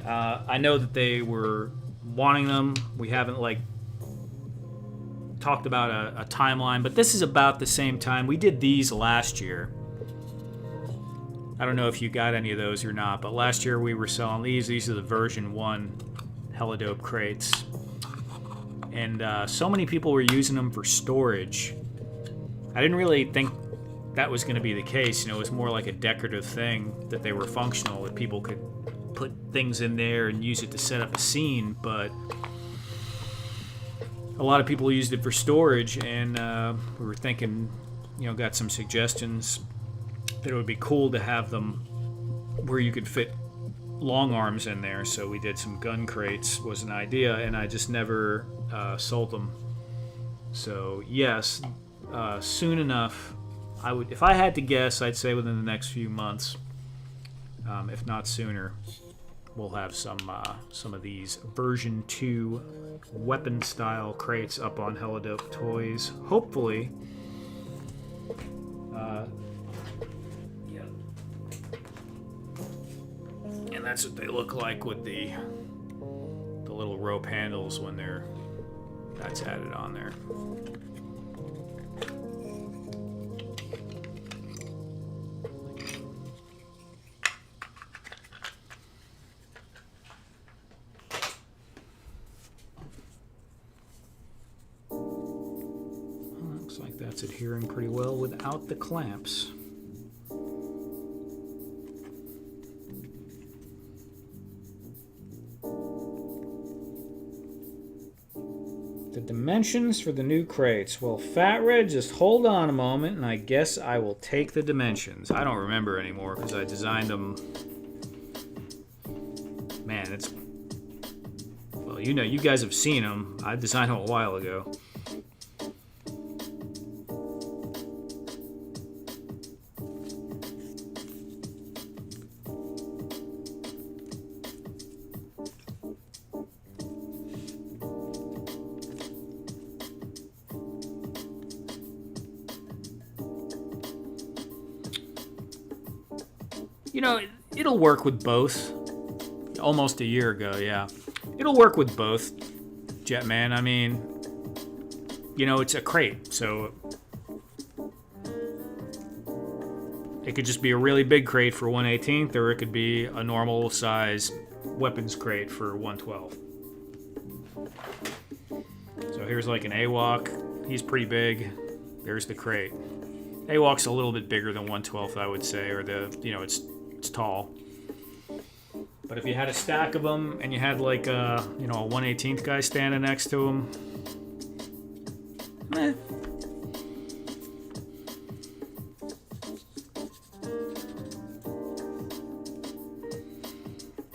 I know that they were wanting them. We haven't, like, talked about a timeline, but this is about the same time. We did these last year. I don't know if you got any of those or not, but last year we were selling these. These are the version 1 Helladope crates, and so many people were using them for storage. I didn't really think that was going to be the case. You know, it was more like a decorative thing, that they were functional, that people could put things in there and use it to set up a scene, but a lot of people used it for storage, and we were thinking, you know, got some suggestions that it would be cool to have them where you could fit long arms in there, so we did some gun crates, was an idea, and I just never sold them. So yes, soon enough, I would, if I had to guess, I'd say within the next few months, if not sooner. we'll have some of these version 2 weapon style crates up on Helladope Toys. Hopefully. Yeah. And that's what they look like with the little rope handles when that's added on there. Looks like that's adhering pretty well without the clamps. The dimensions for the new crates. Well, Fat Red, just hold on a moment, and I guess I will take the dimensions. I don't remember anymore because I designed them. Man, it's... Well, you know, you guys have seen them. I designed them a while ago. You know, it'll work with both. Almost a year ago, yeah. It'll work with both, Jetman. I mean, you know, it's a crate, so it could just be a really big crate for 1/18th, or it could be a normal size weapons crate for 1/12. So here's like an AWOC. He's pretty big. There's the crate. AWOC's a little bit bigger than 1/12th, I would say, or it's tall. But if you had a stack of them and you had like a 1/18th guy standing next to him,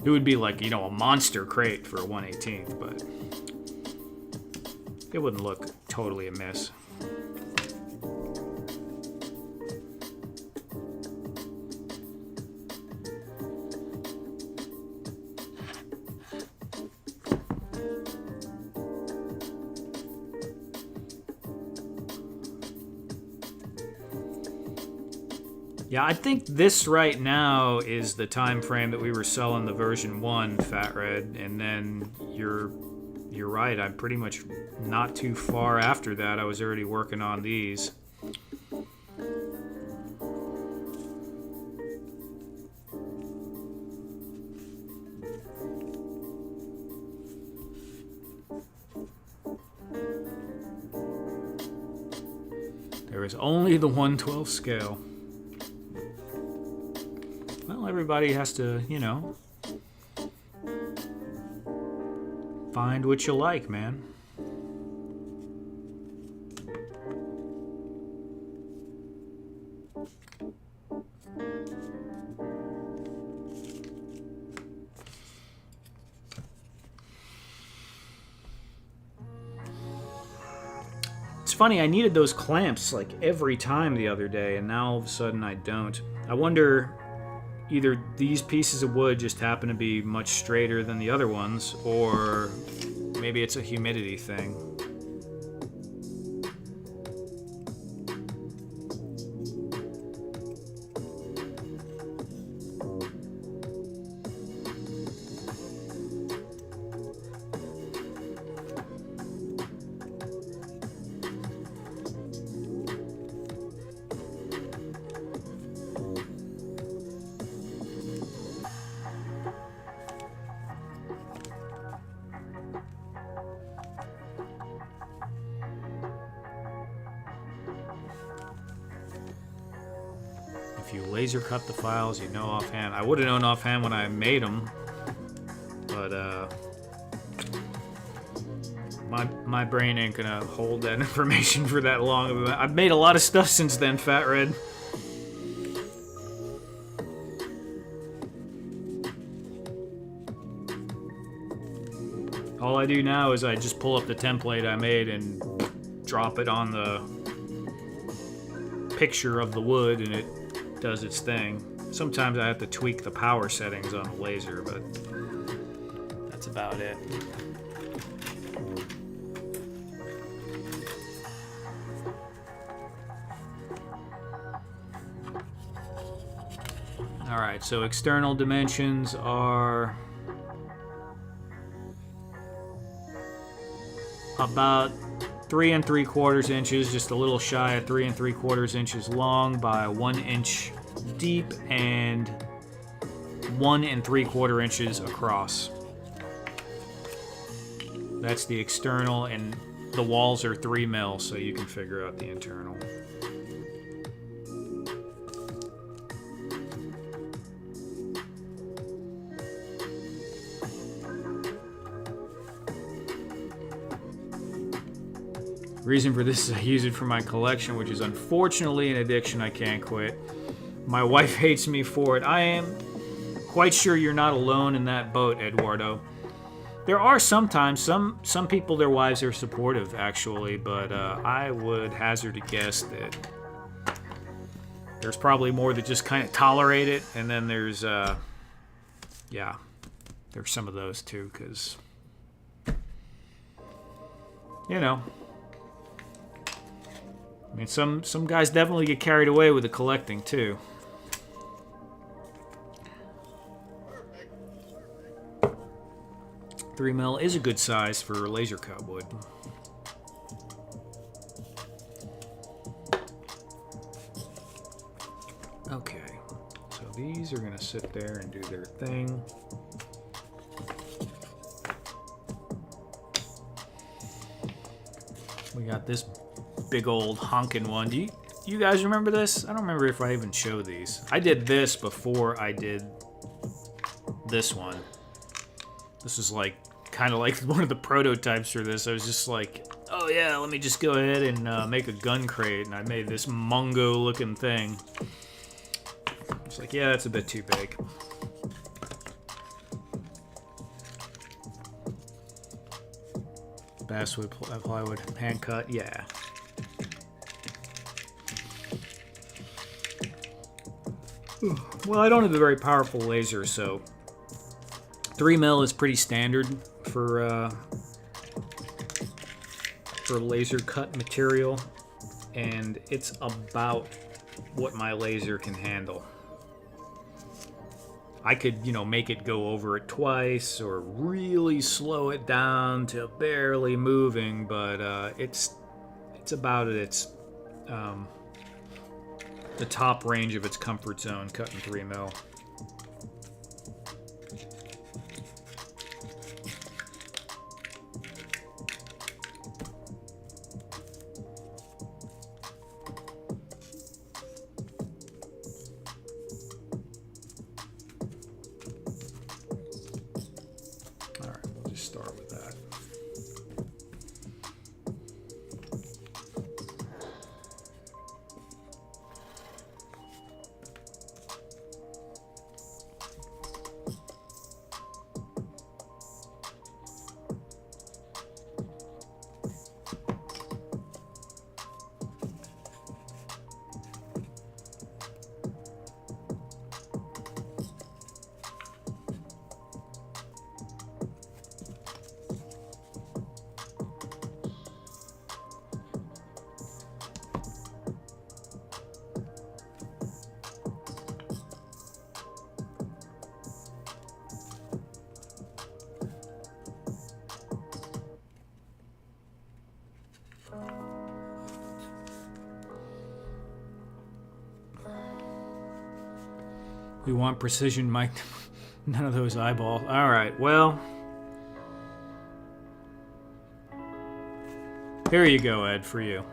it would be like, a monster crate for a 1/18th, but it wouldn't look totally amiss. Yeah, I think this right now is the time frame that we were selling the version 1, Fat Red, and then you're right. I'm pretty much not too far after that. I was already working on these. There is only the 1/12 scale. Well, everybody has to, find what you like, man. It's funny, I needed those clamps like every time the other day, and now all of a sudden I don't. I wonder, either these pieces of wood just happen to be much straighter than the other ones, or maybe it's a humidity thing. If you laser cut the files, you know offhand. I would have known offhand when I made them, but my brain ain't gonna hold that information for that long. I've made a lot of stuff since then, Fat Red. All I do now is I just pull up the template I made and drop it on the picture of the wood, and it does its thing. Sometimes I have to tweak the power settings on the laser, but about it. Alright, so external dimensions are about 3 3/4 inches, just a little shy of 3 3/4 inches long by 1 inch deep and 1 3/4 inches across. That's the external, and the walls are 3 mil, so you can figure out the internal. Reason for this is I use it for my collection, which is unfortunately an addiction I can't quit. My wife hates me for it. I am quite sure you're not alone in that boat, Eduardo. There are sometimes some people, their wives are supportive, actually, but I would hazard a guess that there's probably more that just kind of tolerate it, and then there's, yeah, there's some of those too, because, you know, I mean, some guys definitely get carried away with the collecting, too. .3 mil is a good size for laser cut wood. Okay, so these are going to sit there and do their thing. We got this big old honkin' one. Do you guys remember this? I don't remember if I even showed these. I did this before I did this one. This is like kind of like one of the prototypes for this. I was just like, oh yeah, let me just go ahead and make a gun crate, and I made this Mungo looking thing. It's like, yeah, that's a bit too big. Basswood plywood, hand cut, yeah. Well, I don't have a very powerful laser, so 3 mil is pretty standard for laser cut material, and it's about what my laser can handle. I could, you know, make it go over it twice or really slow it down to barely moving, but it's about at its the top range of its comfort zone, cutting 3 mil. All right, we'll just start with that. We want precision, Mike. None of those eyeballs. All right, well. Here you go, Ed, for you.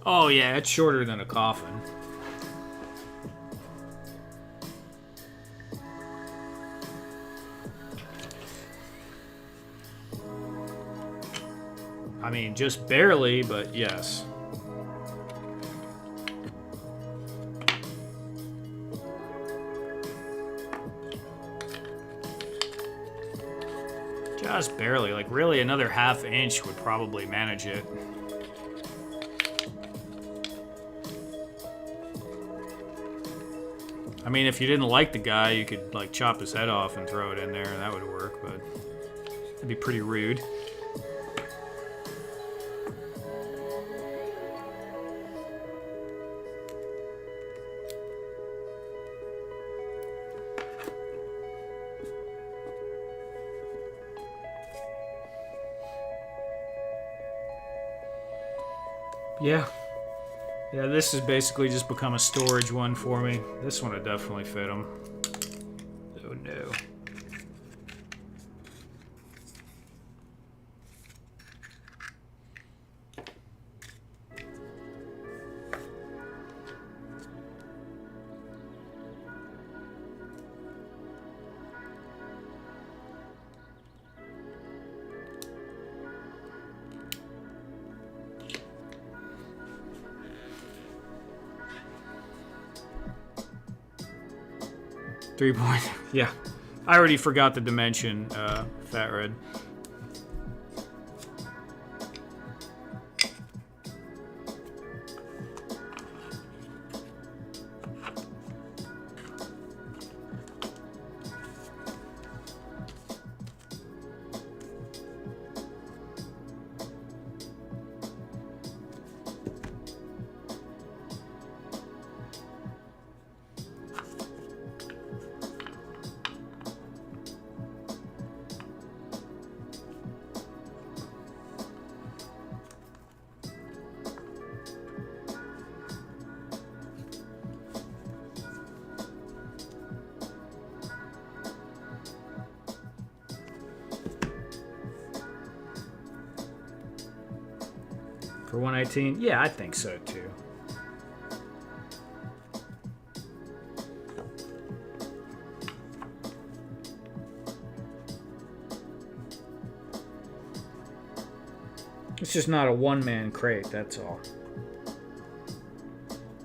Oh yeah, it's shorter than a coffin. I mean, just barely, but yes. Just barely. Like, really, another ½ inch would probably manage it. I mean, if you didn't like the guy, you could, like, chop his head off and throw it in there, and that would work, but it'd be pretty rude. Yeah. Yeah, this has basically just become a storage one for me. This one would definitely fit him. Oh no. .3. Yeah. I already forgot the dimension, Fat Red. For 118? Yeah, I think so too. It's just not a one-man crate, that's all.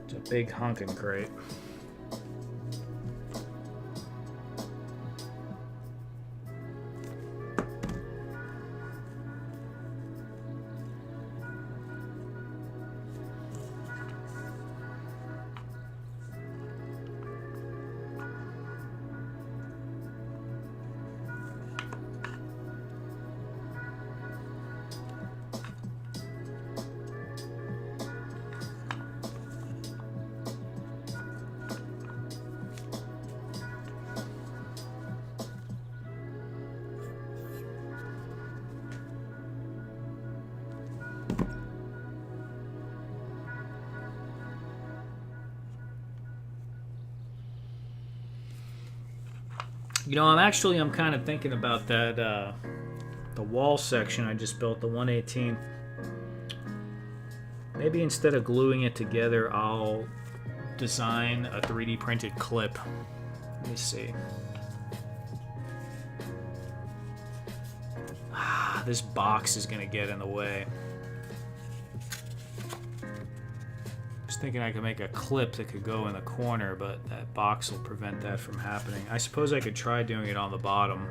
It's a big honkin' crate. You know, I'm kind of thinking about that, the wall section I just built, the 118. Maybe instead of gluing it together, I'll design a 3D printed clip. Let me see. This box is gonna get in the way. Just thinking I could make a clip that could go in the corner, but that box will prevent that from happening. I suppose I could try doing it on the bottom,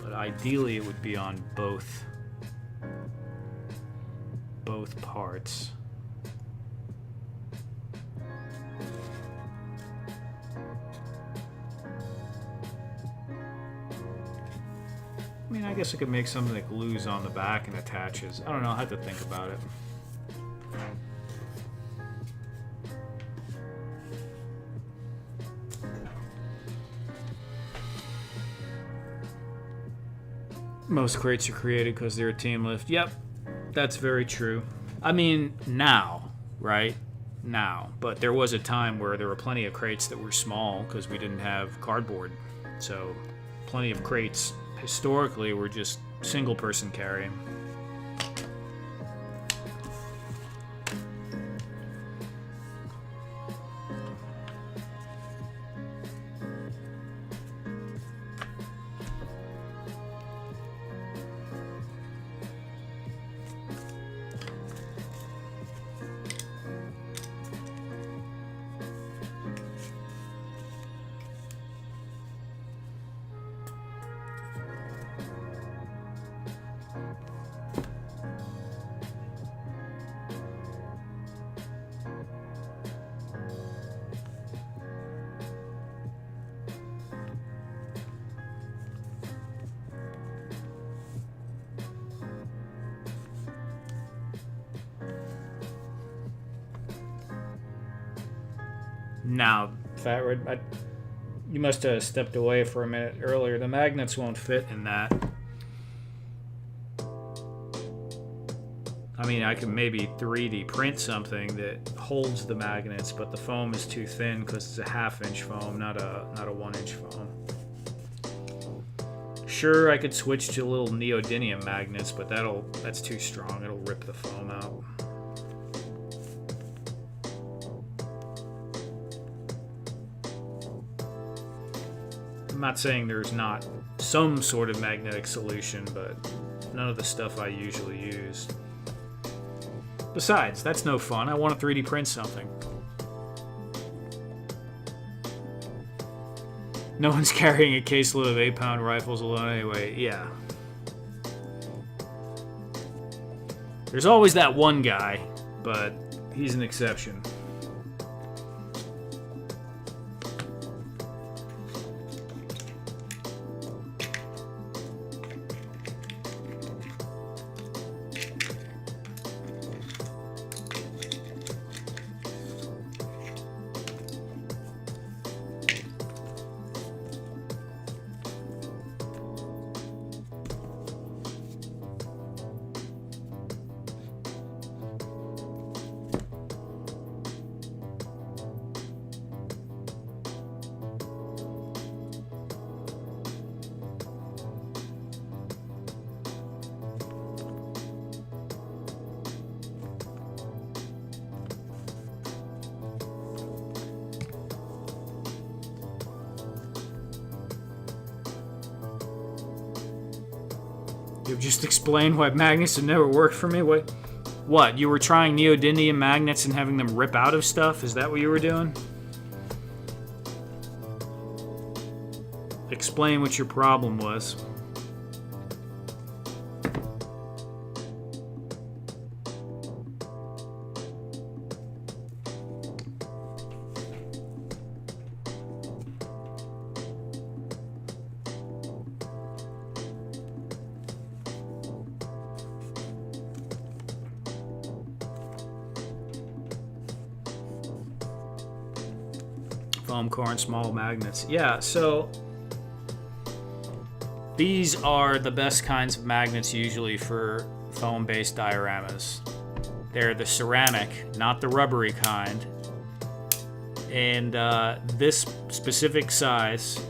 but ideally it would be on both parts. I mean, I guess I could make something that glues on the back and attaches. I don't know, I'll have to think about it. Most crates are created because they're a team lift. Yep, that's very true. I mean, now, right? Now. But there was a time where there were plenty of crates that were small because we didn't have cardboard. So, plenty of crates historically were just single person carrying. Now, Fat Red, you must have stepped away for a minute earlier. The magnets won't fit in that. I mean, I could maybe 3D print something that holds the magnets, but the foam is too thin because it's a 1/2-inch foam, not a 1-inch foam. Sure, I could switch to little neodymium magnets, but that's too strong. It'll rip the foam out. I'm not saying there's not some sort of magnetic solution, but none of the stuff I usually use. Besides, that's no fun. I want to 3D print something. No one's carrying a caseload of 8-pound rifles alone anyway. Yeah. There's always that one guy, but he's an exception. You've just explained why magnets have never worked for me? What? You were trying neodymium magnets and having them rip out of stuff? Is that what you were doing? Explain what your problem was. Foam core and small magnets. Yeah, so these are the best kinds of magnets usually for foam-based dioramas. They're the ceramic, not the rubbery kind. And this specific size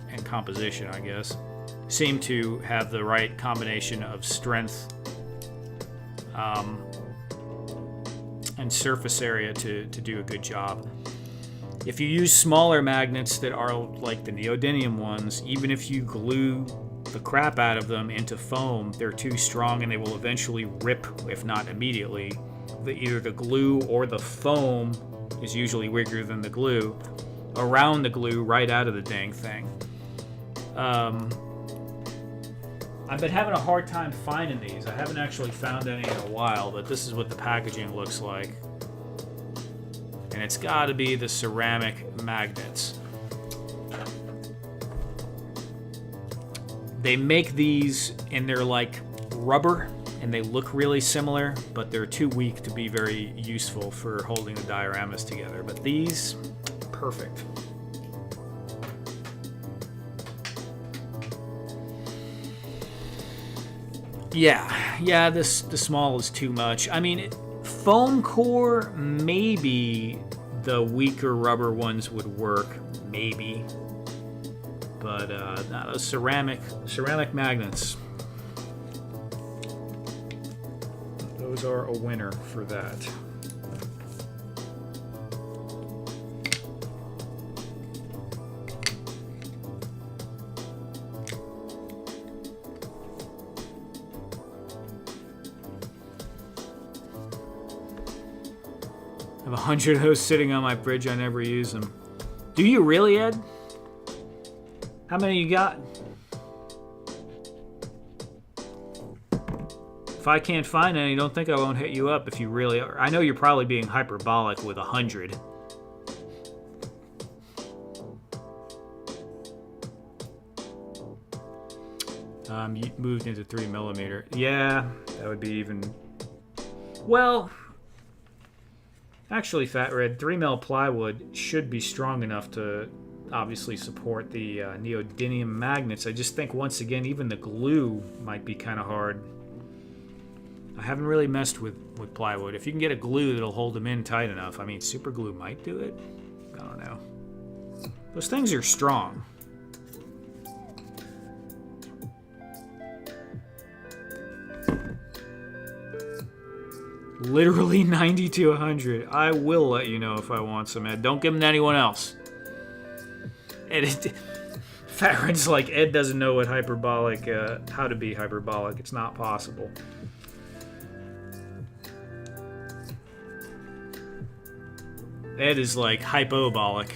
and composition, I guess, seem to have the right combination of strength and surface area to do a good job. If you use smaller magnets that are like the neodymium ones, even if you glue the crap out of them into foam, they're too strong and they will eventually rip, if not immediately. Either the glue or the foam is usually weaker than the glue, around the glue right out of the dang thing. I've been having a hard time finding these. I haven't actually found any in a while, but this is what the packaging looks like. And it's got to be the ceramic magnets. They make these and they're like rubber and they look really similar, but they're too weak to be very useful for holding the dioramas together. But these, perfect. Yeah, the small is too much. I mean, foam core, maybe the weaker rubber ones would work, maybe. But no, those ceramic magnets, those are a winner for that. I have 100 of those sitting on my fridge. I never use them. Do you really, Ed? How many you got? If I can't find any, don't think I won't hit you up if you really are. I know you're probably being hyperbolic with 100. You moved into 3mm. Yeah, that would be even... Well... Actually, Fat Red, 3mm plywood should be strong enough to obviously support the neodymium magnets. I just think, once again, even the glue might be kind of hard. I haven't really messed with plywood. If you can get a glue that'll hold them in tight enough, I mean, super glue might do it. I don't know. Those things are strong. Literally 90 to 100. I will let you know if I want some, Ed. Don't give them to anyone else. Fat Red's like, Ed doesn't know what hyperbolic, how to be hyperbolic. It's not possible. Ed is like hypobolic.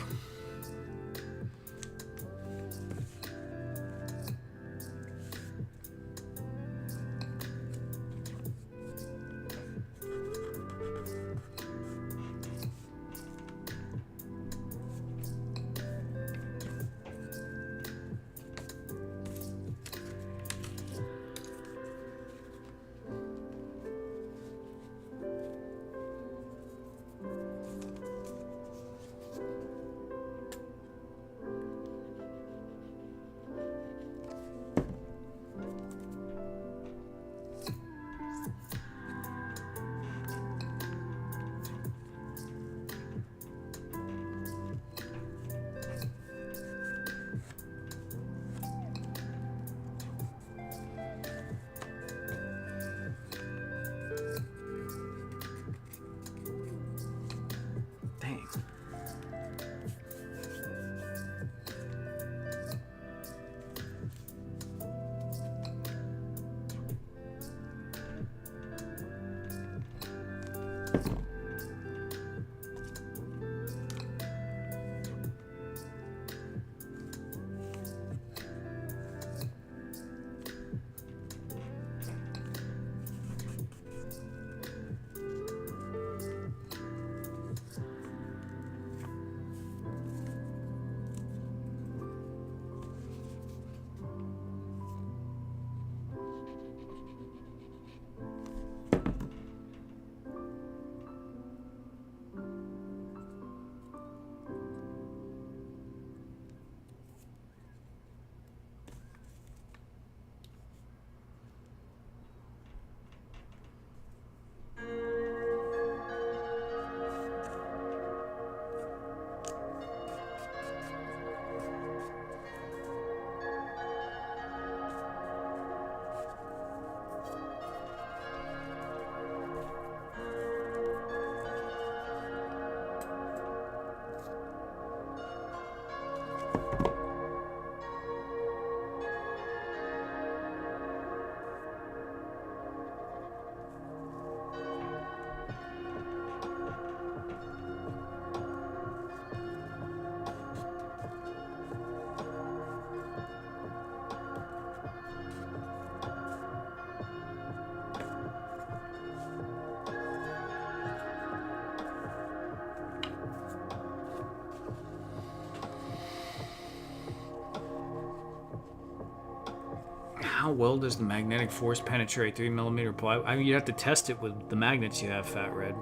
How well does the magnetic force penetrate 3mm plywood? I mean, you have to test it with the magnets you have, Fat Red.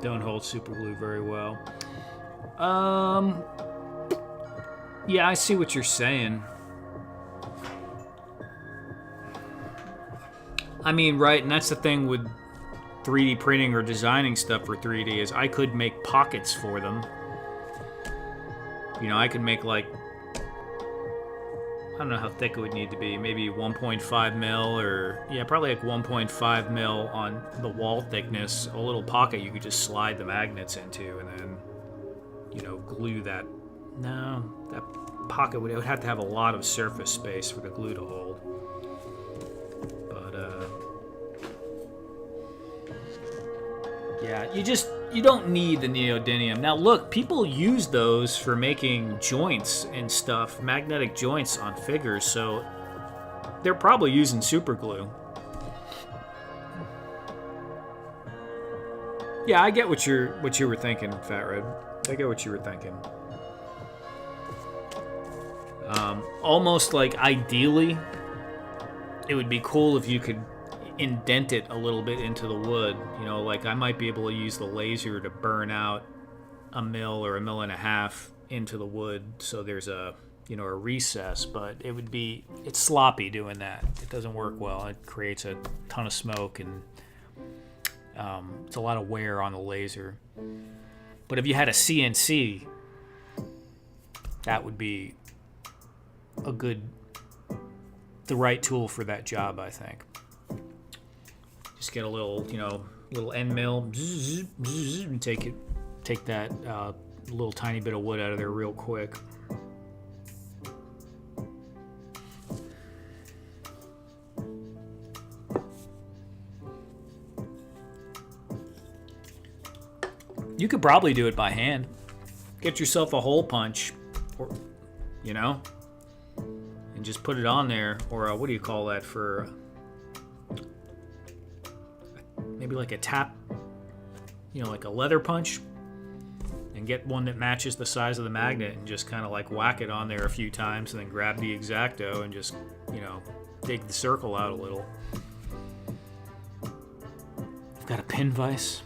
Don't hold super glue very well. Yeah, I see what you're saying. I mean, right, and that's the thing with 3D printing or designing stuff for 3D is I could make pockets for them. You know, I could make like, I don't know how thick it would need to be, maybe 1.5 mil or, yeah, probably like 1.5 mil on the wall thickness, a little pocket you could just slide the magnets into and then, you know, glue that. No, that pocket would have to have a lot of surface space for the glue to hold. But, yeah, you don't need the neodymium. Now look, people use those for making joints and stuff, magnetic joints on figures, so they're probably using super glue. Yeah, I get what you were thinking, Fat Red. I get what you were thinking. Almost like ideally, it would be cool if you could indent it a little bit into the wood. You know, like I might be able to use the laser to burn out a mil or a mil and a half into the wood, so there's a, you know, a recess. But it's sloppy doing that. It doesn't work well. It creates a ton of smoke, and it's a lot of wear on the laser. But if you had a CNC, that would be the right tool for that job, I think. Just get a little, you know, little end mill, and take that little tiny bit of wood out of there real quick. You could probably do it by hand. Get yourself a hole punch, or, you know, and just put it on there, or what do you call that for? Maybe like a tap, you know, like a leather punch, and get one that matches the size of the magnet, and just kind of like whack it on there a few times, and then grab the X-Acto and just, you know, dig the circle out a little. I've got a pin vise.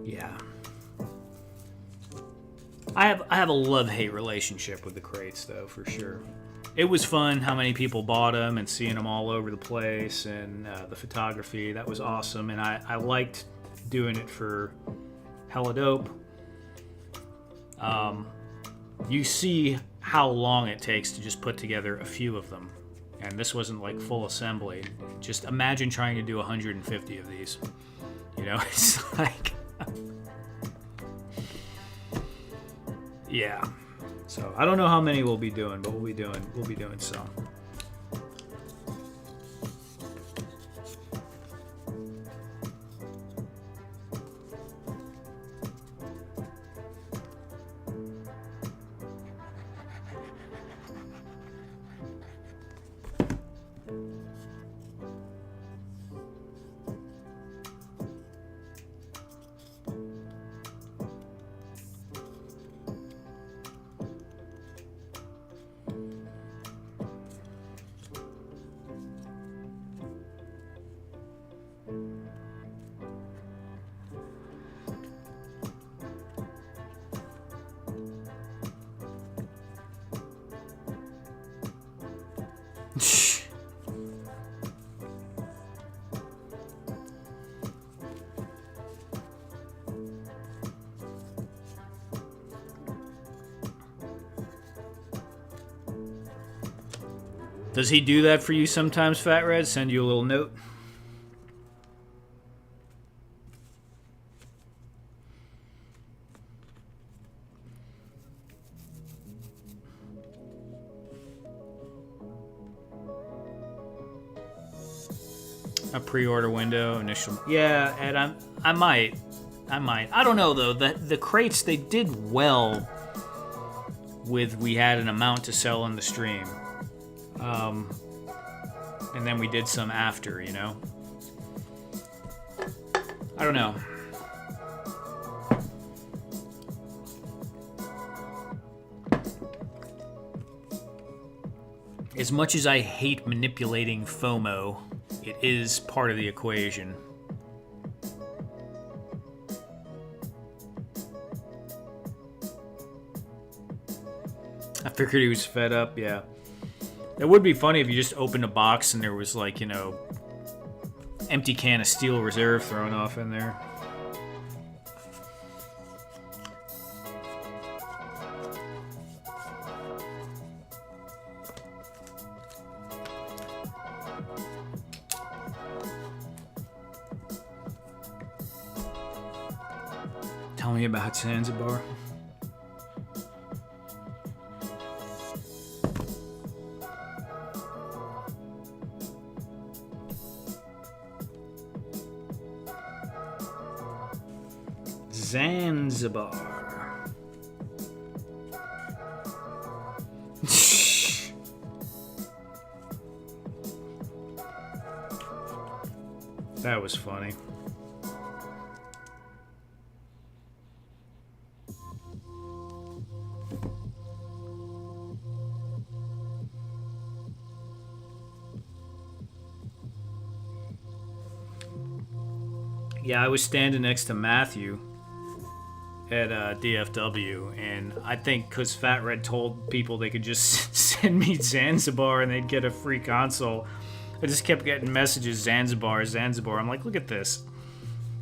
Yeah. I have a love-hate relationship with the crates, though, for sure. It was fun how many people bought them and seeing them all over the place, and the photography, that was awesome. And I liked doing it for Helladope. You see how long it takes to just put together a few of them. And this wasn't like full assembly. Just imagine trying to do 150 of these. You know, it's like... Yeah. So I don't know how many we'll be doing, but we'll be doing some. Does he do that for you sometimes, Fat Red? Send you a little note? A pre-order window, initial. Yeah, Ed, I might. I don't know though. The crates, they did well with we had an amount to sell in the stream. And then we did some after, you know? I don't know. As much as I hate manipulating FOMO, it is part of the equation. I figured he was fed up, yeah. It would be funny if you just opened a box and there was, like, you know, empty can of Steel Reserve thrown off in there. Tell me about Zanzibar. Zanzibar. That was funny. Yeah, I was standing next to Matthew at DFW, and I think because Fat Red told people they could just send me Zanzibar and they'd get a free console, I just kept getting messages, Zanzibar, Zanzibar. I'm like, look at this.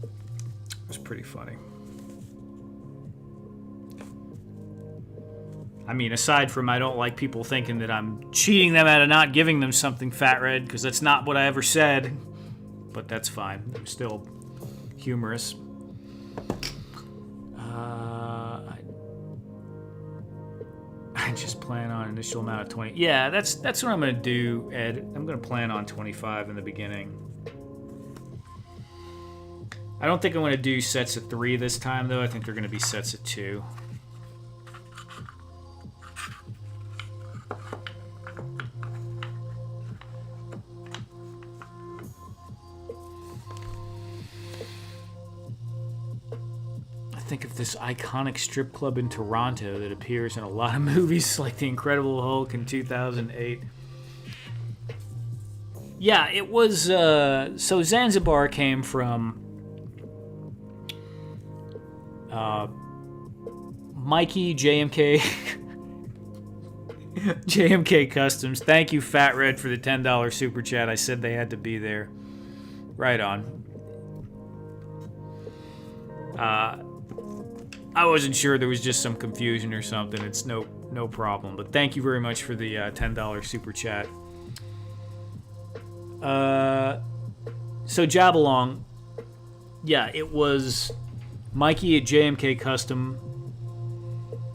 It was pretty funny. I mean, aside from I don't like people thinking that I'm cheating them out of not giving them something, Fat Red, because that's not what I ever said. But that's fine. I'm still humorous. I just plan on initial amount of 20. Yeah, that's what I'm going to do, Ed. I'm going to plan on 25 in the beginning. I don't think I'm going to do sets of 3 this time, though. I think they're going to be sets of 2. Think of this iconic strip club in Toronto that appears in a lot of movies like The Incredible Hulk in 2008. Yeah, it was... so Zanzibar came from... Mikey JMK... JMK Customs. Thank you, Fat Red, for the $10 super chat. I said they had to be there. Right on. I wasn't sure, there was just some confusion or something. It's no problem. But thank you very much for the $10 super chat. So Jabalong, yeah, it was Mikey at JMK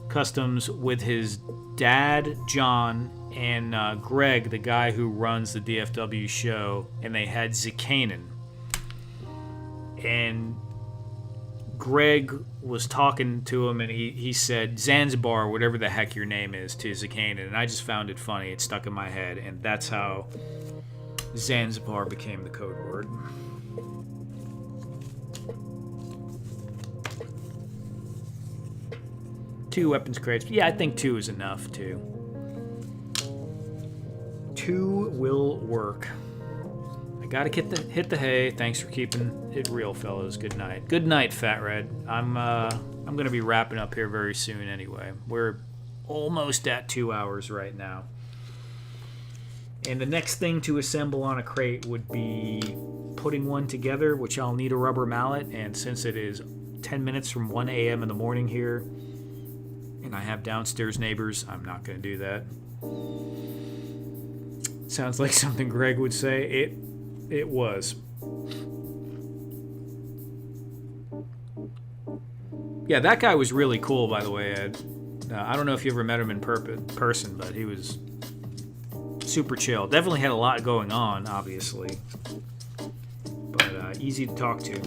Customs with his dad, John, and Greg, the guy who runs the DFW show, and they had Zakanen. And Greg was talking to him, and he said Zanzibar, whatever the heck your name is, to Zakanen, and I just found it funny. It stuck in my head, and that's how Zanzibar became the code word. Two weapons crates. Yeah, I think 2 is enough, too. 2 will work. Gotta hit the hay. Thanks for keeping it real, fellas. Good night. Good night, Fat Red. I'm gonna be wrapping up here very soon anyway. We're almost at 2 hours right now. And the next thing to assemble on a crate would be putting one together, which I'll need a rubber mallet, and since it is 10 minutes from 1 a.m. in the morning here, and I have downstairs neighbors, I'm not gonna do that. Sounds like something Greg would say. It was. Yeah, that guy was really cool, by the way, Ed. I don't know if you ever met him in person, but he was super chill. Definitely had a lot going on, obviously. But easy to talk to.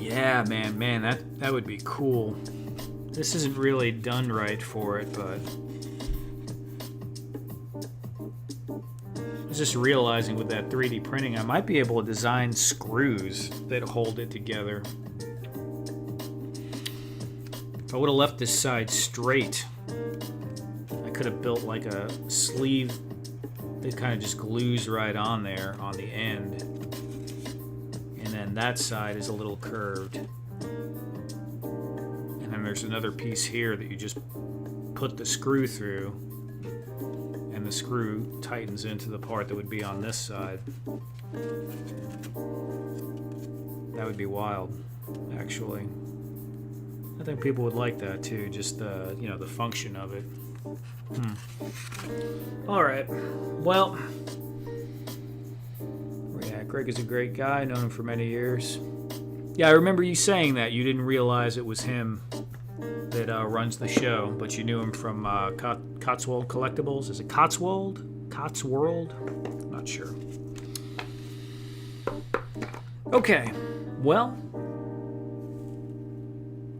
Yeah, man, that would be cool. This isn't really done right for it, but this just realizing with that 3D printing, I might be able to design screws that hold it together. If I would have left this side straight, I could have built like a sleeve that kind of just glues right on there on the end. And then that side is a little curved. And then there's another piece here that you just put the screw through, and the screw tightens into the part that would be on this side. That would be wild, actually. I think people would like that too, just the, you know, the function of it. All right, well, yeah, Greg is a great guy, known him for many years. Yeah, I remember you saying that you didn't realize it was him that runs the show, but you knew him from Cotswold Collectibles. Is it Cotswold? Cotsworld? I'm not sure. Okay, well,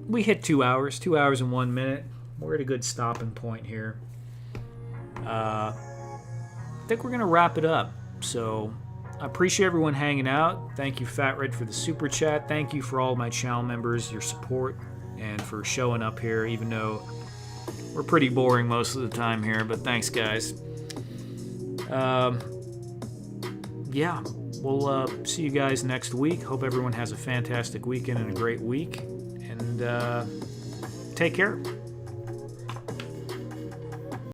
we hit 2 hours, 2 hours and 1 minute. We're at a good stopping point here. I think we're going to wrap it up. So I appreciate everyone hanging out. Thank you, Fat Red, for the super chat. Thank you for all my channel members, your support, and for showing up here, even though we're pretty boring most of the time here. But thanks, guys. Yeah, we'll see you guys next week. Hope everyone has a fantastic weekend and a great week. And take care.